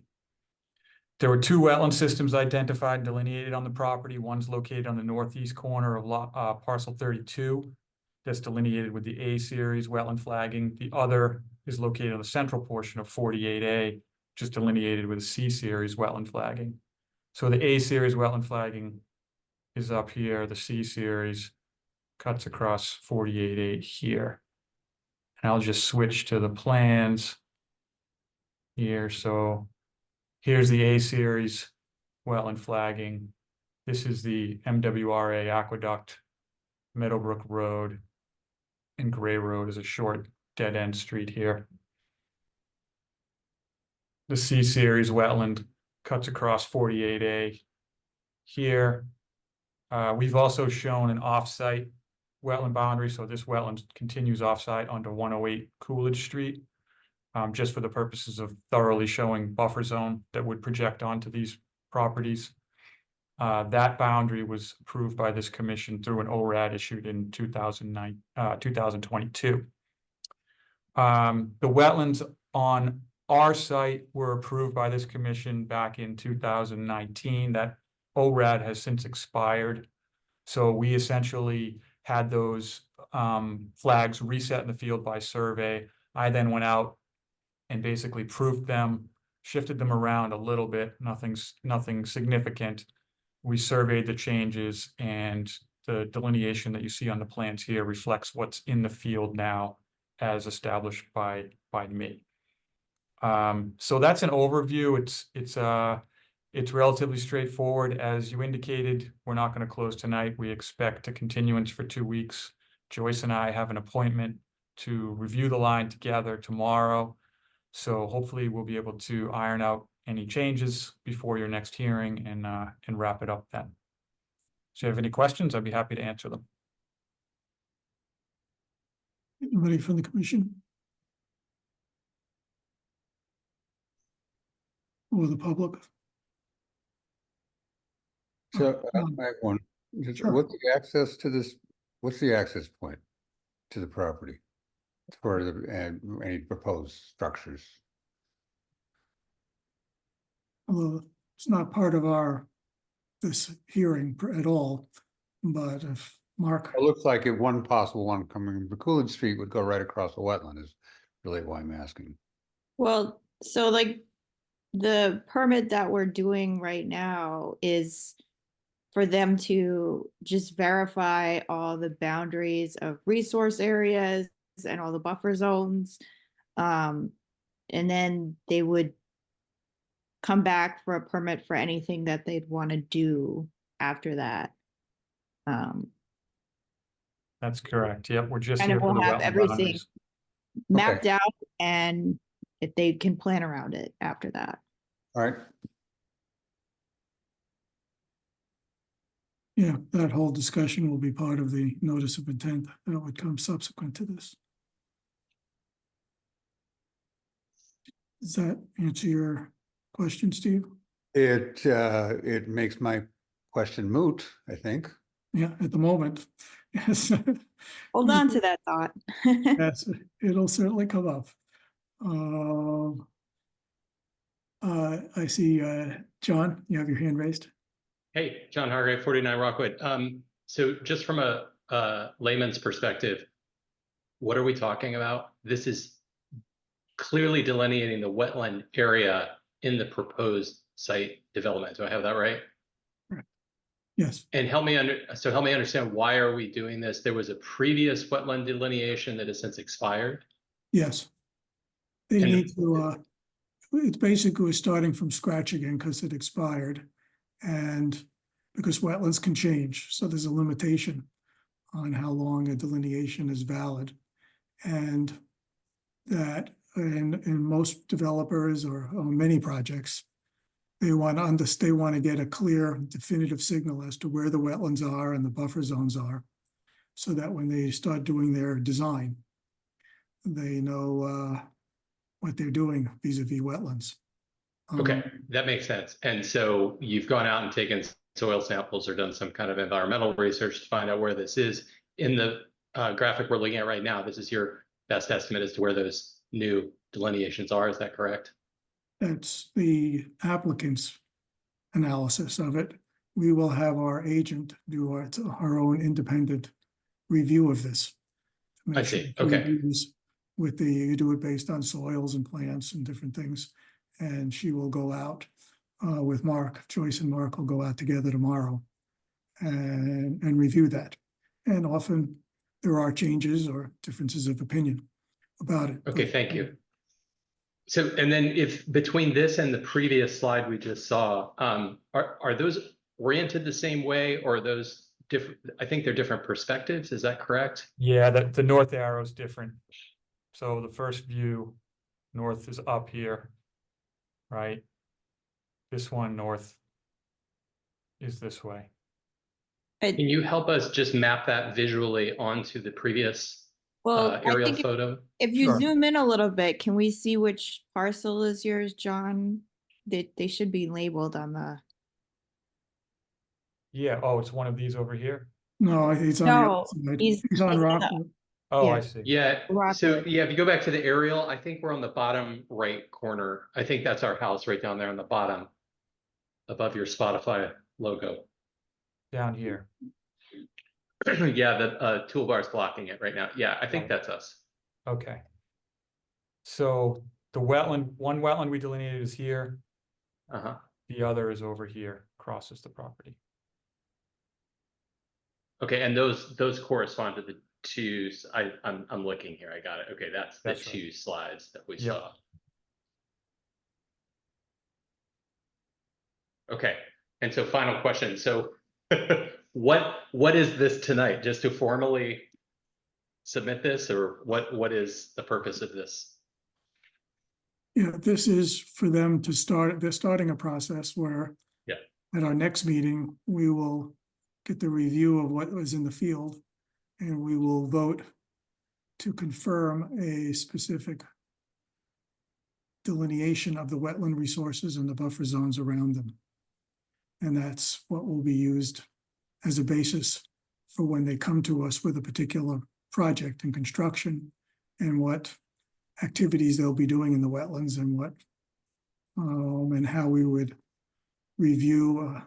There were 2 wetland systems identified and delineated on the property. One's located on the northeast corner of parcel 32. That's delineated with the A series wetland flagging. The other is located on the central portion of 48A, just delineated with a C series wetland flagging. So the A series wetland flagging is up here. The C series cuts across 48A here. And I'll just switch to the plans here. So here's the A series wetland flagging. This is the MWRA aqueduct, Meadowbrook Road, and Gray Road is a short dead end street here. The C series wetland cuts across 48A here. We've also shown an off-site wetland boundary, so this wetland continues off-site onto 108 Coolidge Street, just for the purposes of thoroughly showing buffer zone that would project onto these properties. That boundary was approved by this commission through an ORAD issued in 2022. The wetlands on our site were approved by this commission back in 2019. That ORAD has since expired. So we essentially had those flags reset in the field by survey. I then went out and basically proofed them, shifted them around a little bit, nothing significant. We surveyed the changes, and the delineation that you see on the plans here reflects what's in the field now as established by me. So that's an overview. It's relatively straightforward. As you indicated, we're not going to close tonight. We expect a continuance for 2 weeks. Joyce and I have an appointment to review the line together tomorrow. So hopefully we'll be able to iron out any changes before your next hearing and wrap it up then. So if you have any questions, I'd be happy to answer them. Anybody from the commission? Or the public? So I Um, have one. Sure. What's the access to this? What's the access point to the property for the any proposed structures? Although it's not part of this hearing at all, but if Mark, It looks like if one possible one coming from Coolidge Street would go right across the wetland is really why I'm asking. well, so like the permit that we're doing right now is for them to just verify all the boundaries of resource areas and all the buffer zones. And then they would come back for a permit for anything that they'd want to do after that. That's correct. Yep, we're just And here it for will the have wetland everything boundaries. mapped out, and if they can plan around it after that. All right. yeah, that whole discussion will be part of the notice of intent that would come subsequent to this. Does that answer your question, Steve? It makes my question moot, I think. Yeah, at the moment, yes. Hold on to that thought. Yes, it'll certainly come up. I see, John, you have your hand raised. Hey, John Hargrave, 49 Rockwood. So just from a layman's perspective, what are we talking about? This is clearly delineating the wetland area in the proposed site development. Do I have that right? Yes, And help me understand, why are we doing this? There was a previous wetland delineation that has since expired. yes. They And- need to, it's basically we're starting from scratch again because it expired. And because wetlands can change, so there's a limitation on how long a delineation is valid. And that in most developers or many projects, they want to get a clear definitive signal as to where the wetlands are and the buffer zones are, so that when they start doing their design, they know what they're doing vis-a-vis wetlands. Okay, that makes sense. And so you've gone out and taken soil samples or done some kind of environmental research to find out where this is. In the graphic we're looking at right now, this is your best estimate as to where those new delineations are. Is that correct? That's the applicant's analysis of it. We will have our agent do our own independent review of this. to make I sure see. it Okay. agrees With you do it based on soils and plants and different things. And she will go out with Mark, Joyce and Mark will go out together tomorrow and review that. And often there are changes or differences of opinion about it. Okay, thank you. So, and then if between this and the previous slide we just saw, are those oriented the same way, or are those different? I think they're different perspectives. Is that correct? Yeah, the north arrow is different. So the first view, north is up here, right? This one, north, is this way. Can you help us just map that visually onto the previous Well, I aerial think photo? if you Sure. zoom in a little bit, can we see which parcel is yours, John? They should be labeled on the. Yeah, oh, it's one of these over here. No, he's on the No, other side. he's He's on on the- Rockwood. Oh, Yeah. I see. Yeah, so Rockwood. yeah, if you go back to the aerial, I think we're on the bottom right corner. I think that's our house right down there on the bottom above your Spotify logo. Down here. Yeah, the toolbar's blocking it right now. Yeah, I think that's us. Okay. So the wetland, one wetland we delineated is here. Uh-huh. The other is over here, crosses the property. Okay, and those correspond to the two. I'm looking here. I got it. Okay, that's the That's right. two slides that we Yep. saw. Okay, and so final question. So what is this tonight? Just to formally submit this, or what is the purpose of this? Yeah, this is for them to start, they're starting a process where Yeah. at our next meeting, we will get the review of what was in the field and we will vote to confirm a specific delineation of the wetland resources and the buffer zones around them. And that's what will be used as a basis for when they come to us with a particular project and construction and what activities they'll be doing in the wetlands and what and how we would review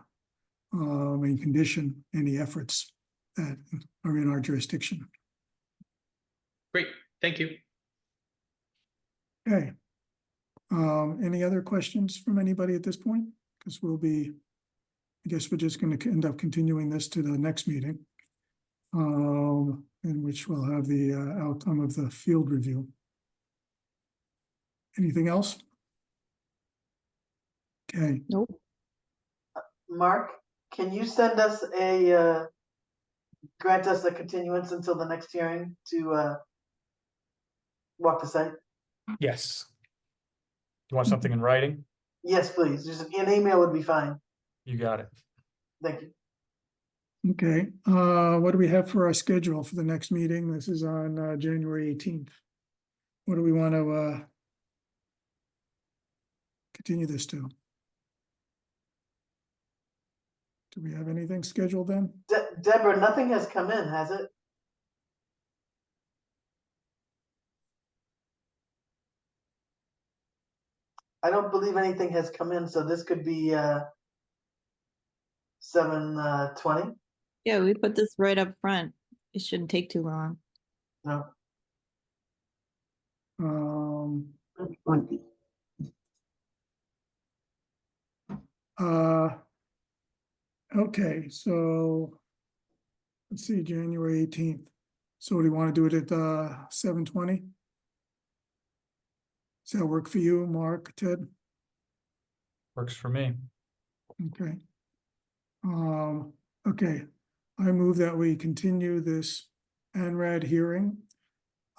and condition any efforts that are in our jurisdiction. Great, thank you. Okay. Any other questions from anybody at this point? Because I guess we're just going to end up continuing this to the next meeting, in which we'll have the outcome of the field review. Anything else? Okay, Nope. Mark, can you send us grant us a continuance until the next hearing to walk the site? Yes. You want something in writing? Yes, please. Just an email would be fine. You got it. Thank you. okay. What do we have for our schedule for the next meeting? This is on January 18th. What do we want to continue this to? Do we have anything scheduled then? Deborah, nothing has come in, has it? I don't believe anything has come in, so this could be 7:20. Yeah, we put this right up front. It shouldn't take too long. No. 20. Okay, so let's see, January 18th. So do you want to do it at 7:20? Does that work for you, Mark, Ted? Works for me. Okay. Okay, I move that we continue this ANRAD hearing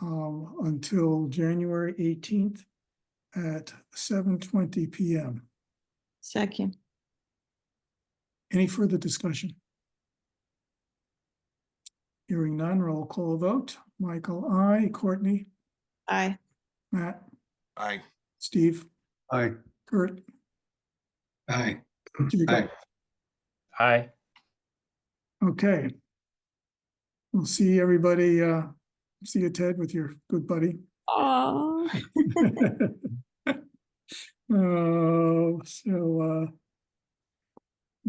until January 18th at 7:20 PM. Second. Any further discussion? Hearing none, roll call vote. Michael, aye. Courtney, Aye. Matt, Aye. Steve, Aye. Kurt, Aye. Jacob. Aye. Hi. Okay. We'll see everybody, see you, Ted, with your good buddy. Oh.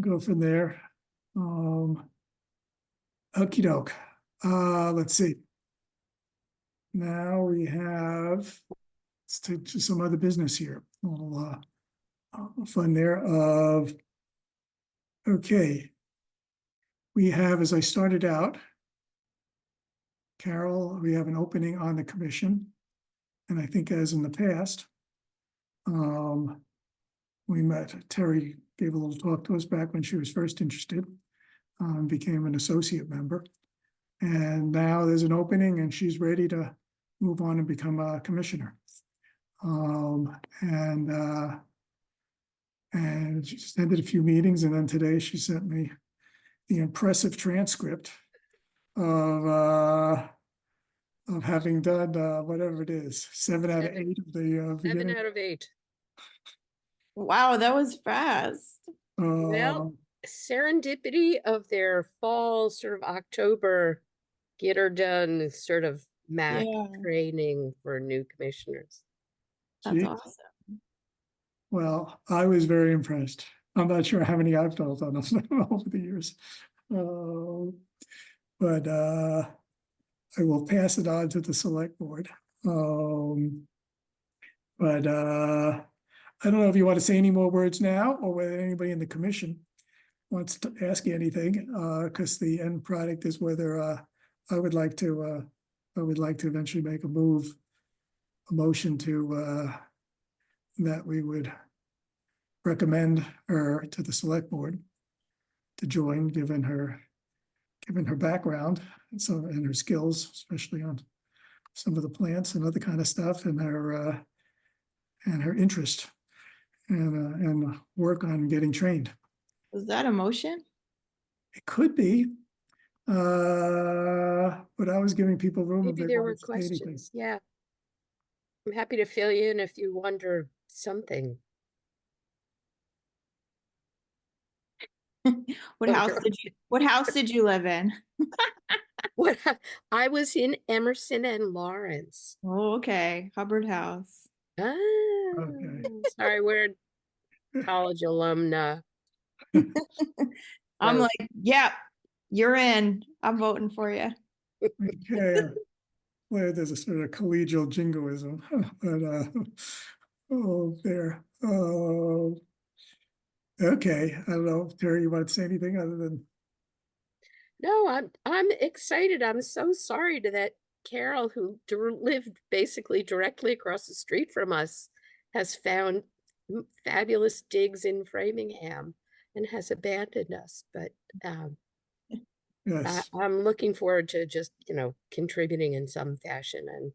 Go from there. Okey doke. Let's see. Now we have, let's take to some other business here. A little fun there of, okay. We have, as I started out, Carol, we have an opening on the commission. And I think as in the past, we met, Terry gave a little talk to us back when she was first interested, became an associate member. And now there's an opening and she's ready to move on and become a commissioner. And she just ended a few meetings, and then today she sent me the impressive transcript of having done whatever it is, 7 out of 8 of the beginning. 7 out of 8. Wow, that was fast. Well, serendipity of their fall sort of October get her done sort of MAC Yeah. training for new commissioners. That's Gee. awesome. Well, I was very impressed. I'm not sure how many I've done over the years. But I will pass it on to the select board. But I don't know if you want to say any more words now, or whether anybody in the commission wants to ask you anything, because the end product is whether I would like to eventually make a motion to that we would recommend her to the select board to join, given her background and and her skills, especially on some of the plants and other kind of stuff, and her interest and work on getting trained. Was that a motion? It could be, but I was giving people room if Maybe they there were wanted to say anything. questions. Yeah. I'm happy to fill you in if you wonder something. What Okay. house did you live in? I was in Emerson and Lawrence. Oh, okay. Hubbard House. Ah, Okay. sorry, we're college alumna. I'm So- like, yep, you're in. I'm voting for you. Okay, well, there's a sort of collegial jingoism, but there. Okay, I don't know, Terry, you want to say anything other than? No, I'm excited. I'm so sorry to that Carol who lived basically directly across the street from us has found fabulous digs in Framingham and has abandoned us. But Yes, I'm looking forward to just, contributing in some fashion. And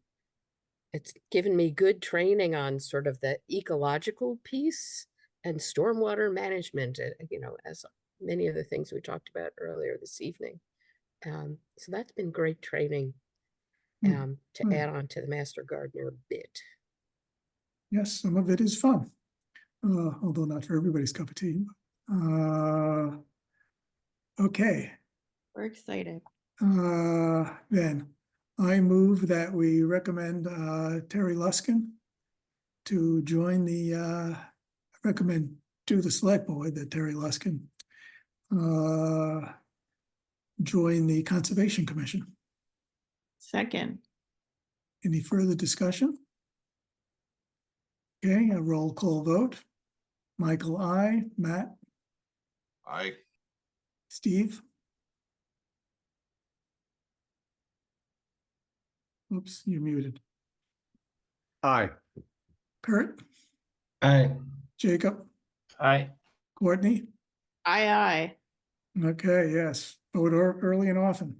it's given me good training on sort of the ecological piece and stormwater management, as many of the things we talked about earlier this evening. So that's been great training to add on to the Master Gardener bit. yes, some of it is fun, although not for everybody's cup of tea. Okay. We're excited. Then I move that we recommend Terry Luskin to join recommend to the select board that Terry Luskin join the Conservation Commission. Second. Any further discussion? Okay, a roll call vote. Michael, I, Matt, Aye. Steve. Oops, you're muted. Aye. Kurt, Aye. Jacob, Aye. Courtney. Aye. Okay, yes, vote early and often,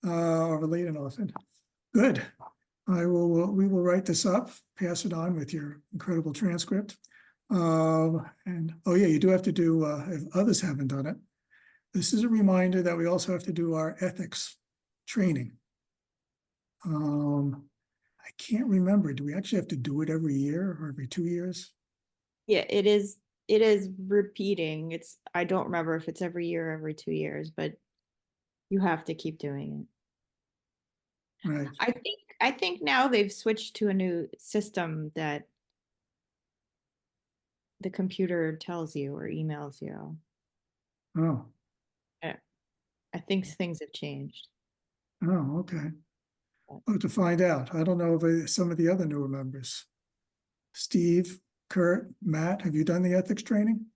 or late and often. Good. We will write this up, pass it on with your incredible transcript. And, oh yeah, you do have to do, if others haven't done it, this is a reminder that we also have to do our ethics training. I can't remember, do we actually have to do it every year or every 2 years? Yeah, it is repeating. I don't remember if it's every year or every 2 years, but you have to keep doing it. Right, I think now they've switched to a new system that the computer tells you or emails you. oh, I think things have changed. oh, okay. I'll have to find out. I don't know if some of the other newer members. Steve, Kurt, Matt, have you done the ethics training?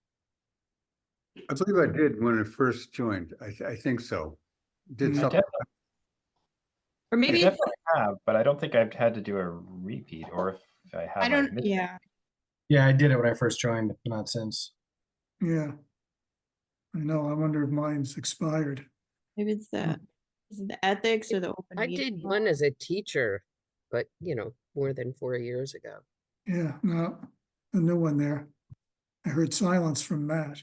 I believe I did when I first joined. I think so. Did Mm. I something. Or I maybe it's, definitely have, but I don't think I've had to do a repeat, or if I have, I don't, I've missed. yeah. Yeah, I did it when I first joined, not since. Yeah. I know, I wonder if mine's expired. Maybe it's is it the ethics or the open I meeting did law? one as a teacher, but more than 4 years ago. Yeah, no, a new one there. I heard silence from Matt.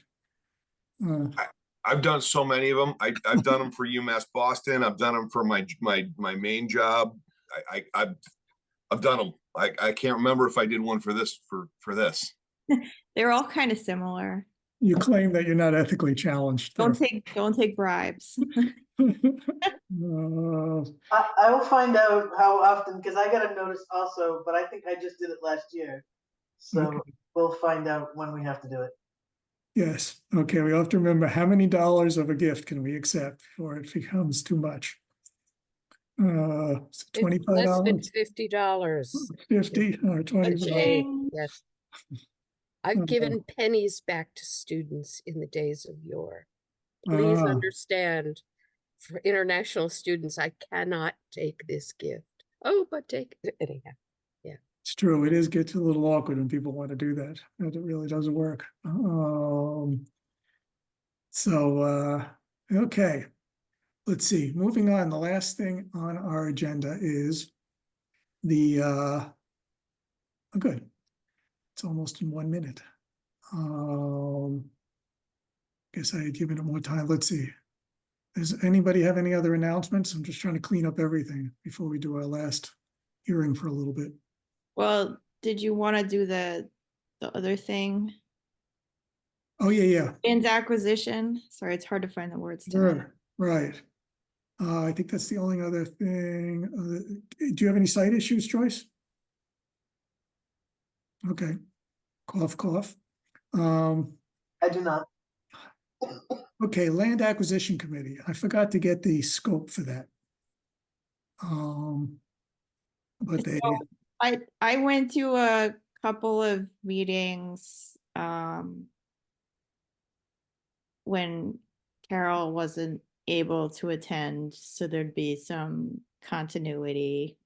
I've done so many of them. I've done them for UMass Boston. I've done them for my main job. I've done them. I can't remember if I did one for this for this. They're all kind of similar. You claim that you're not ethically challenged. Don't take bribes. I will find out how often, because I got a notice also, but I think I just did it last year. So Okay. we'll find out when we have to do it. Yes, okay, we have to remember how many dollars of a gift can we accept before it becomes too much? It's $25, less than $50. 50 or 25? Yes. I've Uh, given pennies back to students in the days of yore. Please understand, for international students, I cannot take this gift. Oh, but take it anyhow. It's true, it is gets a little awkward when people want to do that, and it really doesn't work. Okay, let's see, moving on, the last thing on our agenda is the, oh, good, it's almost in 1 minute. Guess I had given it more time, let's see. Does anybody have any other announcements? I'm just trying to clean up everything before we do our last hearing for a little bit. Well, did you want to do the other thing? Oh, yeah. Land acquisition. Sorry, it's hard to find the words tonight. Sure, right. I think that's the only other thing. Do you have any site issues, Joyce? Okay, cough, cough. I do not. Okay, Land Acquisition Committee. I forgot to get the scope for that. But they, So, I went to a couple of meetings when Carol wasn't able to attend, so there'd be some continuity.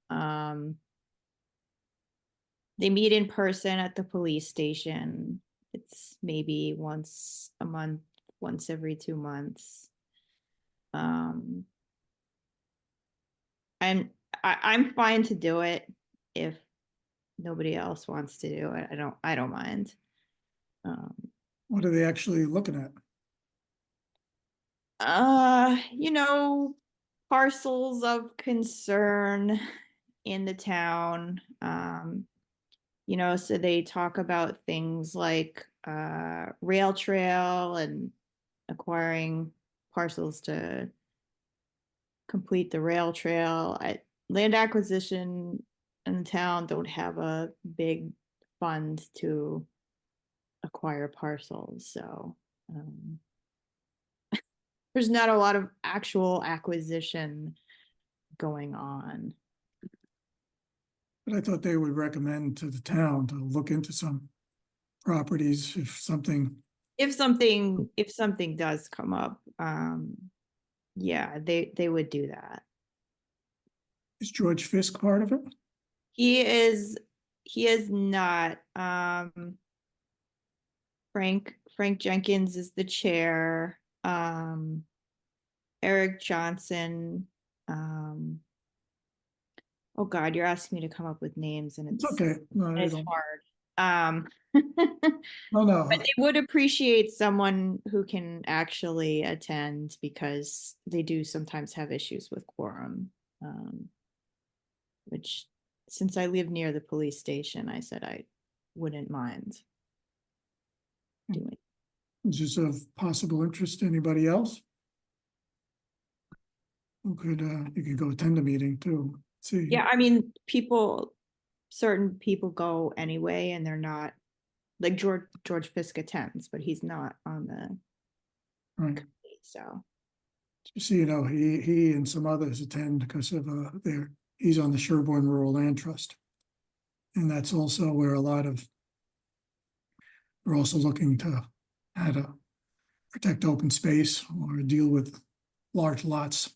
They meet in person at the police station. It's maybe once a month, once every 2 months. I'm fine to do it if nobody else wants to do it. I don't mind. what are they actually looking at? Parcels of concern in the town. So they talk about things like rail trail and acquiring parcels to complete the rail trail. Land acquisition in the town don't have a big fund to acquire parcels, so there's not a lot of actual acquisition going on. But I thought they would recommend to the town to look into some properties if something, If something does come up, yeah, they would do that. is George Fisk part of it? He is not, Frank Jenkins is the chair, Eric Johnson, oh God, you're asking me to come up with names and It's it's okay. No, I it's don't, hard. no, no. But they would appreciate someone who can actually attend because they do sometimes have issues with quorum. Which, since I live near the police station, I said I wouldn't mind doing. Is this of possible interest to anybody else? Who could, you could go attend a meeting too, see. Yeah, I mean, certain people go anyway, and they're not, like George Fisk attends, but he's not on the Right. committee, so. Just so you know, he and some others attend because of, he's on the Sherborn Rural Land Trust. And that's also where we're also looking to how to protect open space or deal with large lots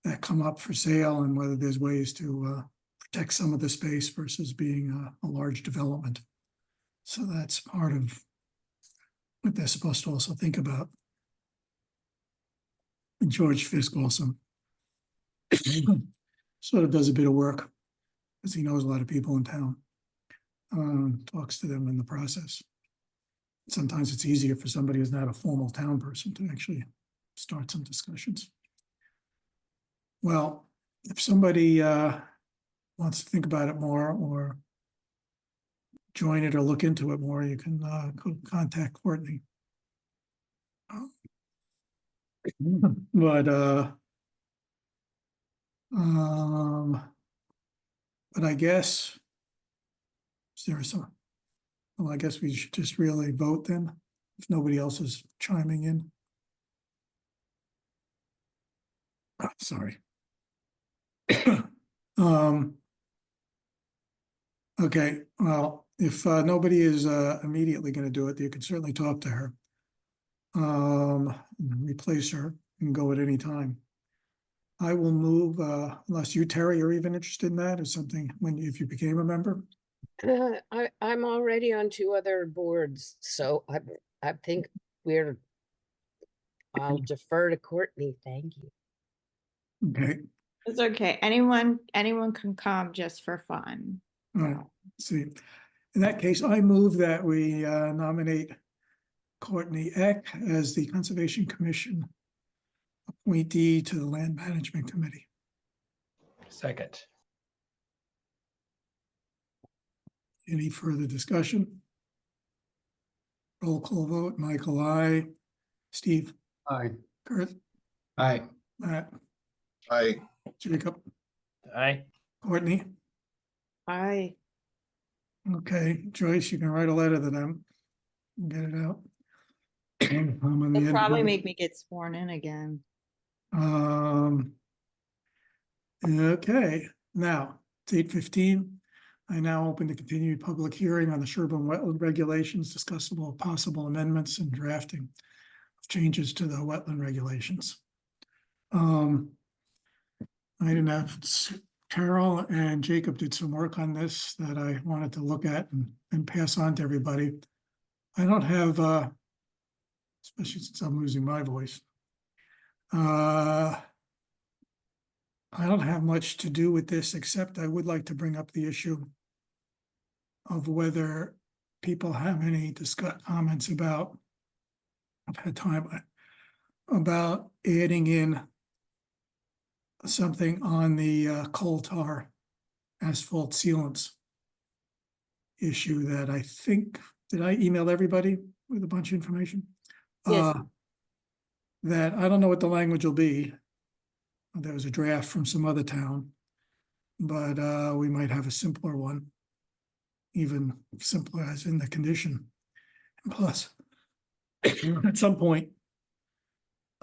that come up for sale and whether there's ways to protect some of the space versus being a large development. So that's part of what they're supposed to also think about. And George Fisk also sort of does a bit of work because he knows a lot of people in town, talks to them in the process. Sometimes it's easier for somebody who's not a formal town person to actually start some discussions. Well, if somebody wants to think about it more or join it or look into it more, you can contact Courtney. But I guess well, I guess we should just really vote then, if nobody else is chiming in. Oh, sorry. Okay, well, if nobody is immediately going to do it, you can certainly talk to her. Replace her and go at any time. I will move, unless you, Terry, are even interested in that or something if you became a member. I'm already on 2 other boards, so I think I'll defer to Courtney. Thank you. Okay, It's okay. Anyone can come just for fun. all right, see. In that case, I move that we nominate Courtney Eck as the Conservation Commission appointee to the Land Management Committee. Second. Any further discussion? Roll call vote, Michael, I, Steve, Aye. Kurt, Aye. Matt, I, Jacob, Aye. Courtney. Aye. Okay, Joyce, you can write a letter to them and get it out. I'm on the They'll end of probably it. make me get sworn in again. Okay, now, it's 8:15. I now open the continued public hearing on the Sherborn wetland regulations, discussable possible amendments and drafting of changes to the wetland regulations. I didn't have, Carol and Jacob did some work on this that I wanted to look at and pass on to everybody. I don't have, especially since I'm losing my voice. I don't have much to do with this, except I would like to bring up the issue of whether people have any comments about, I've had time, about adding in something on the coal tar asphalt sealants issue that I think, did I email everybody with a bunch of information? Yes. That I don't know what the language will be. There was a draft from some other town, but we might have a simpler one, even simpler as in the condition. And plus, at some point,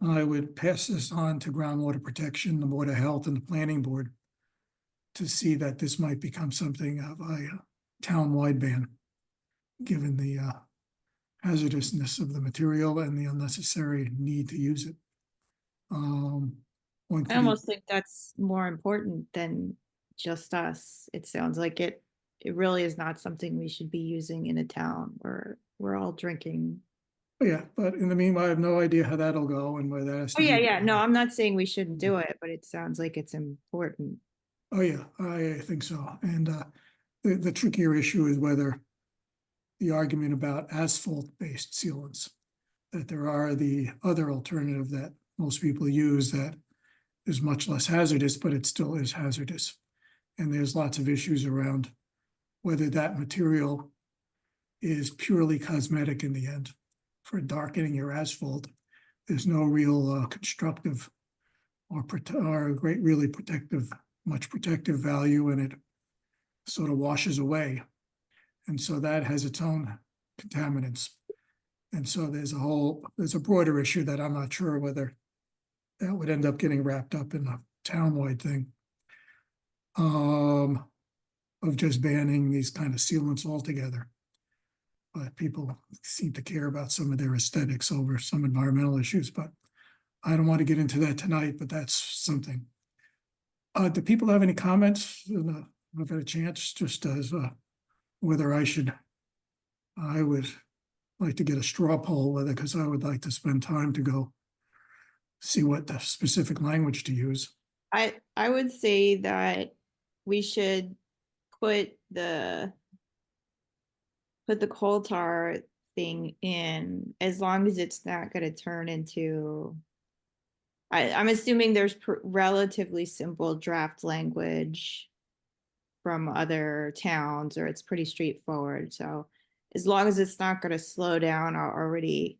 I would pass this on to groundwater protection, the Board of Health and the Planning Board to see that this might become something of a town-wide ban, given the hazardousness of the material and the unnecessary need to use it. One I could almost think that's more important than just us. It sounds like it really is not something we should be using in a town where we're all drinking. yeah, but in the meanwhile, I have no idea how that'll go and whether that has Oh, to yeah, be. yeah. No, I'm not saying we shouldn't do it, but it sounds like it's important. Oh, yeah, I think so. And the trickier issue is whether the argument about asphalt-based sealants, that there are the other alternative that most people use that is much less hazardous, but it still is hazardous. And there's lots of issues around whether that material is purely cosmetic in the end for darkening your asphalt. There's no real constructive or really protective, much protective value, and it sort of washes away. And so that has its own contaminants. And so there's a broader issue that I'm not sure whether that would end up getting wrapped up in a town-wide thing. Of just banning these kind of sealants altogether. But people seem to care about some of their aesthetics over some environmental issues, but I don't want to get into that tonight, but that's something. Do people have any comments? I've had a chance just as whether I would like to get a straw poll with it, because I would like to spend time to go see what the specific language to use. I would say that we should put the coal tar thing in, as long as it's not going to turn into. I'm assuming there's relatively simple draft language from other towns, or it's pretty straightforward. So as long as it's not going to slow down our already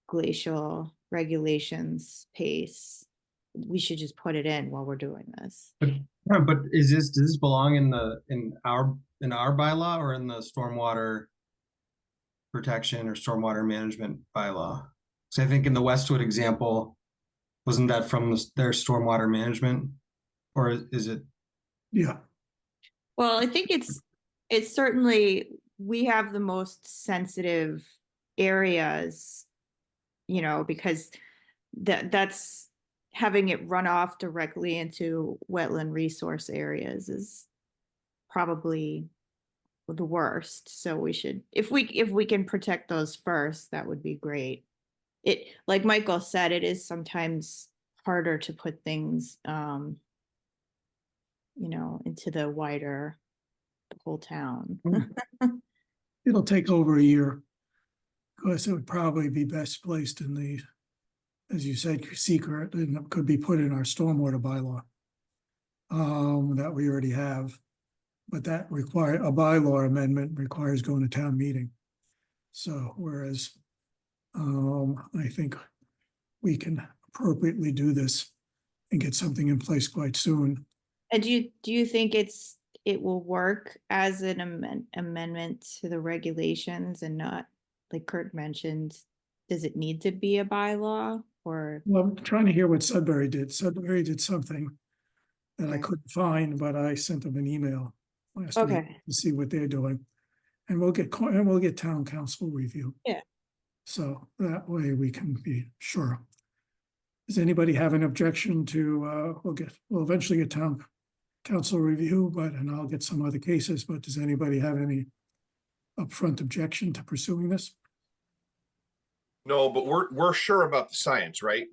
glacial regulations pace, we should just put it in while we're doing this. But does this belong in our bylaw or in the stormwater protection or stormwater management bylaw? So I think in the Westwood example, wasn't that from their stormwater management, or is it? Yeah. Well, I think it's certainly, we have the most sensitive areas, because that's having it run off directly into wetland resource areas is probably the worst. So we should, if we can protect those first, that would be great. It, like Michael said, it is sometimes harder to put things into the whole town. It'll take over a year. Of course, it would probably be best placed in the, as you said, secret, and it could be put in our stormwater bylaw that we already have. But that a bylaw amendment requires going to town meeting. So whereas I think we can appropriately do this and get something in place quite soon. And do you think it will work as an amendment to the regulations and not, like Kurt mentioned, does it need to be a bylaw or? Well, I'm trying to hear what Sudbury did. Sudbury did something that I couldn't find, but I sent them an email last week to see what they're doing. And we'll get town council review. Yeah. So that way we can be sure. Does anybody have an objection to, we'll eventually get town council review, and I'll get some other cases, but does anybody have any upfront objection to pursuing this? No, but we're sure about the science, right?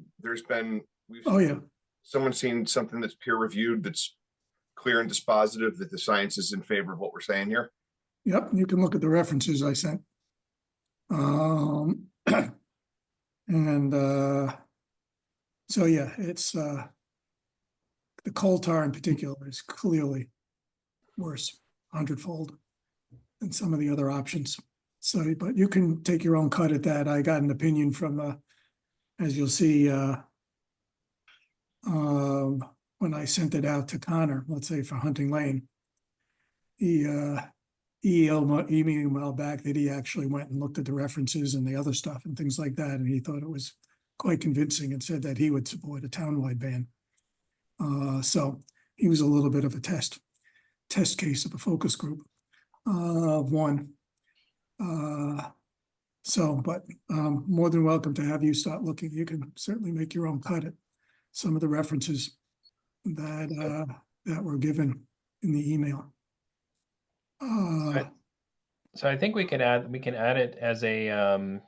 Someone's seen something that's peer reviewed, that's clear and dispositive that the science is in favor of what we're saying here. Yep, you can look at the references I sent. So yeah, it's the coal tar in particular is clearly worse, 100-fold than some of the other options. So, but you can take your own cut at that. I got an opinion from, as you'll see, when I sent it out to Connor, let's say for Hunting Lane, he emailed back that he actually went and looked at the references and the other stuff and things like that, and he thought it was quite convincing and said that he would support a townwide ban. So he was a little bit of a test. test case of a focus group of one. But more than welcome to have you start looking. You can certainly make your own cut at some of the references that were given in the email. So I think we can add it as a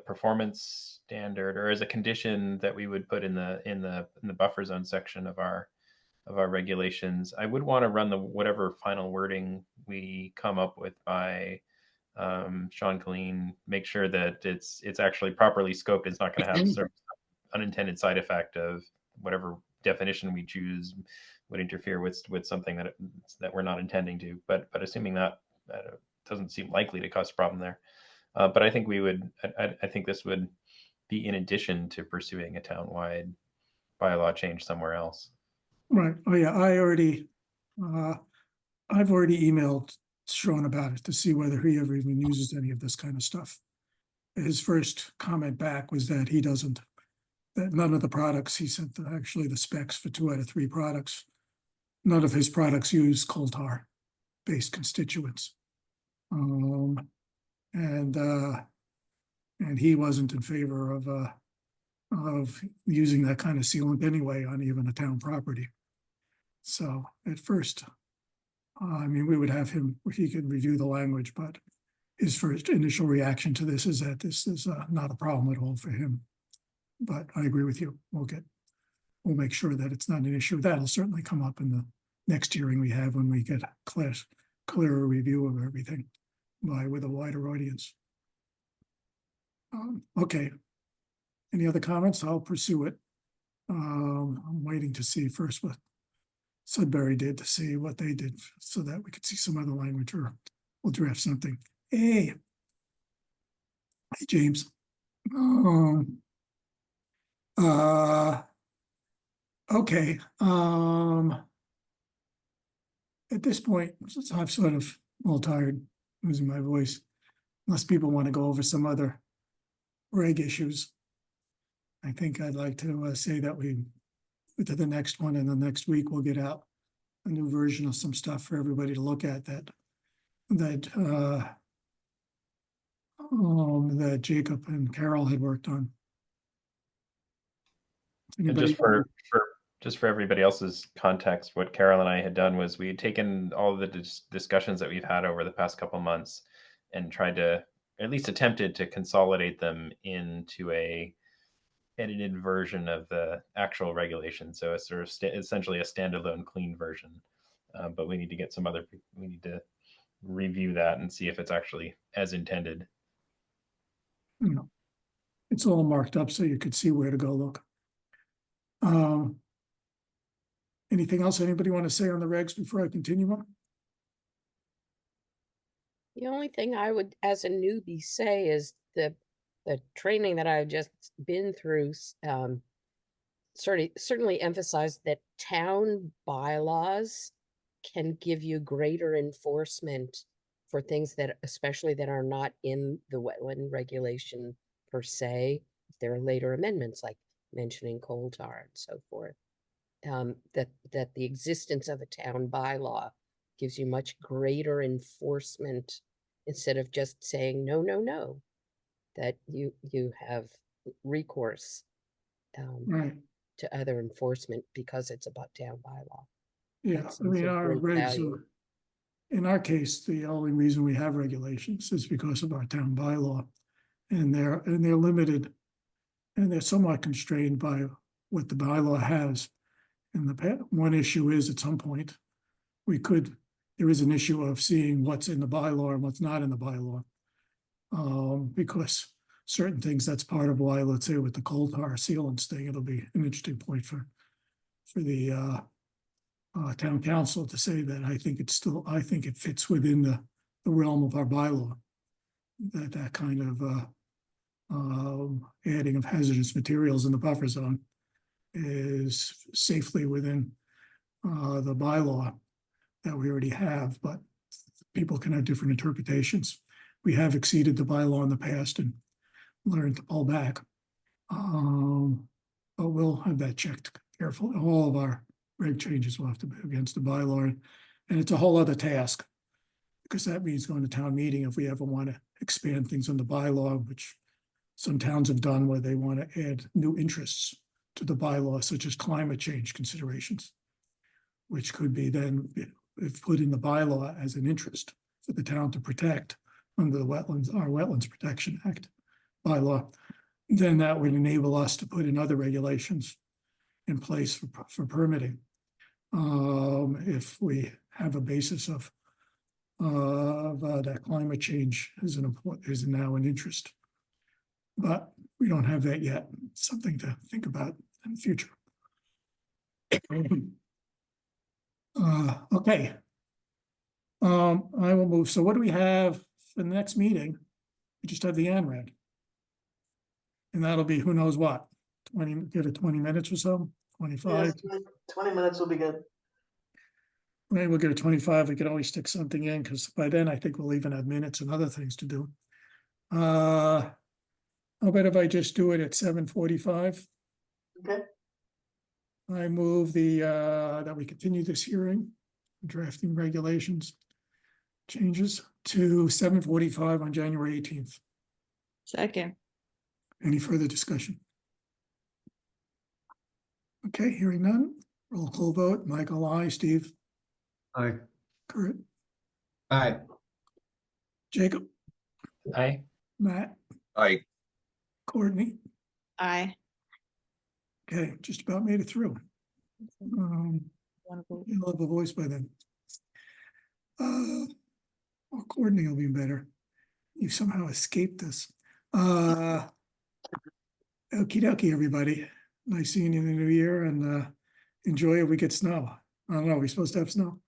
performance standard or as a condition that we would put in the buffer zone section of our regulations. I would want to run whatever final wording we come up with by Sean Colleen, make sure that it's actually properly scoped. It's not going to have some unintended side effect of whatever definition we choose would interfere with something that we're not intending to. But assuming that doesn't seem likely to cause a problem there. But I think I think this would be in addition to pursuing a townwide bylaw change somewhere else. Right. Oh yeah, I've already emailed Sean about it to see whether he ever even uses any of this kind of stuff. His first comment back was that that none of the products, he sent actually the specs for 2 out of 3 products. None of his products use coal tar based constituents. And he wasn't in favor of using that kind of sealant anyway on even a town property. So at first, I mean, we would have he could review the language, but his first initial reaction to this is that this is not a problem at all for him. But I agree with you. We'll make sure that it's not an issue. That'll certainly come up in the next hearing we have when we get a clearer review of everything with a wider audience. Okay. Any other comments? I'll pursue it. I'm waiting to see first what Sudbury did, to see what they did so that we could see some other language, or we'll draft something. Hey, James. Okay. At this point, since I'm sort of all tired, losing my voice, unless people want to go over some other reg issues, I think I'd like to say that we go to the next one, and the next week we'll get out a new version of some stuff for everybody to look at that Jacob and Carol had worked on. And just for everybody else's context, what Carol and I had done was we had taken all of the discussions that we've had over the past couple of months and tried to, at least attempted to consolidate them into a edited version of the actual regulation. So it's sort of essentially a standalone clean version. But we need to get we need to review that and see if it's actually as intended. It's all marked up so you could see where to go look. Anything else anybody want to say on the regs before I continue on? The only thing I would, as a newbie, say is the training that I've just been through certainly emphasized that town bylaws can give you greater enforcement for things that, especially that are not in the wetland regulation per se. If there are later amendments, like mentioning coal tar and so forth, that the existence of a town bylaw gives you much greater enforcement instead of just saying no, that you have recourse Right. to other enforcement because it's about town bylaw. Yeah, I mean, our regs are, in our case, the only reason we have regulations is because of our town bylaw. And they're limited, and they're somewhat constrained by what the bylaw has. And one issue is, at some point, there is an issue of seeing what's in the bylaw and what's not in the bylaw. Because certain things, that's part of why, let's say with the coal tar sealants thing, it'll be an interesting point for the town council to say that I think it fits within the realm of our bylaw. That kind of adding of hazardous materials in the buffer zone is safely within the bylaw that we already have, but people can have different interpretations. We have exceeded the bylaw in the past and learned to pull back. But we'll have that checked carefully. All of our reg changes will have to be against the bylaw. And it's a whole other task. Because that means going to town meeting if we ever want to expand things on the bylaw, which some towns have done where they want to add new interests to the bylaw, such as climate change considerations. Which could be then, if put in the bylaw as an interest for the town to protect under the wetlands, our Wetlands Protection Act bylaw, then that would enable us to put in other regulations in place for permitting. If we have a basis of that climate change is now an interest. But we don't have that yet. It's something to think about in the future. Okay. I will move. So what do we have for the next meeting? We just have the ANRAD. And that'll be who knows what, 20, give it 20 minutes or so, 25. Yes, 20 minutes will be good. Maybe we'll give it 25. We could always stick something in because by then I think we'll even have minutes and other things to do. How about if I just do it at 7:45? Okay, I move that we continue this hearing, drafting regulations changes to 7:45 on January 18th. Second. Any further discussion? Okay, hearing none. Roll call vote. Michael, aye. Steve? Aye. Kurt? Aye. Jacob? Aye. Matt? I, Courtney? Aye. Okay, just about made it through. Wonderful. You'll have a voice by then. Well, Courtney will be better. You somehow escaped this. Okie dokie, everybody. Nice seeing you in the new year and enjoy if we get snow. I don't know, are we supposed to have snow?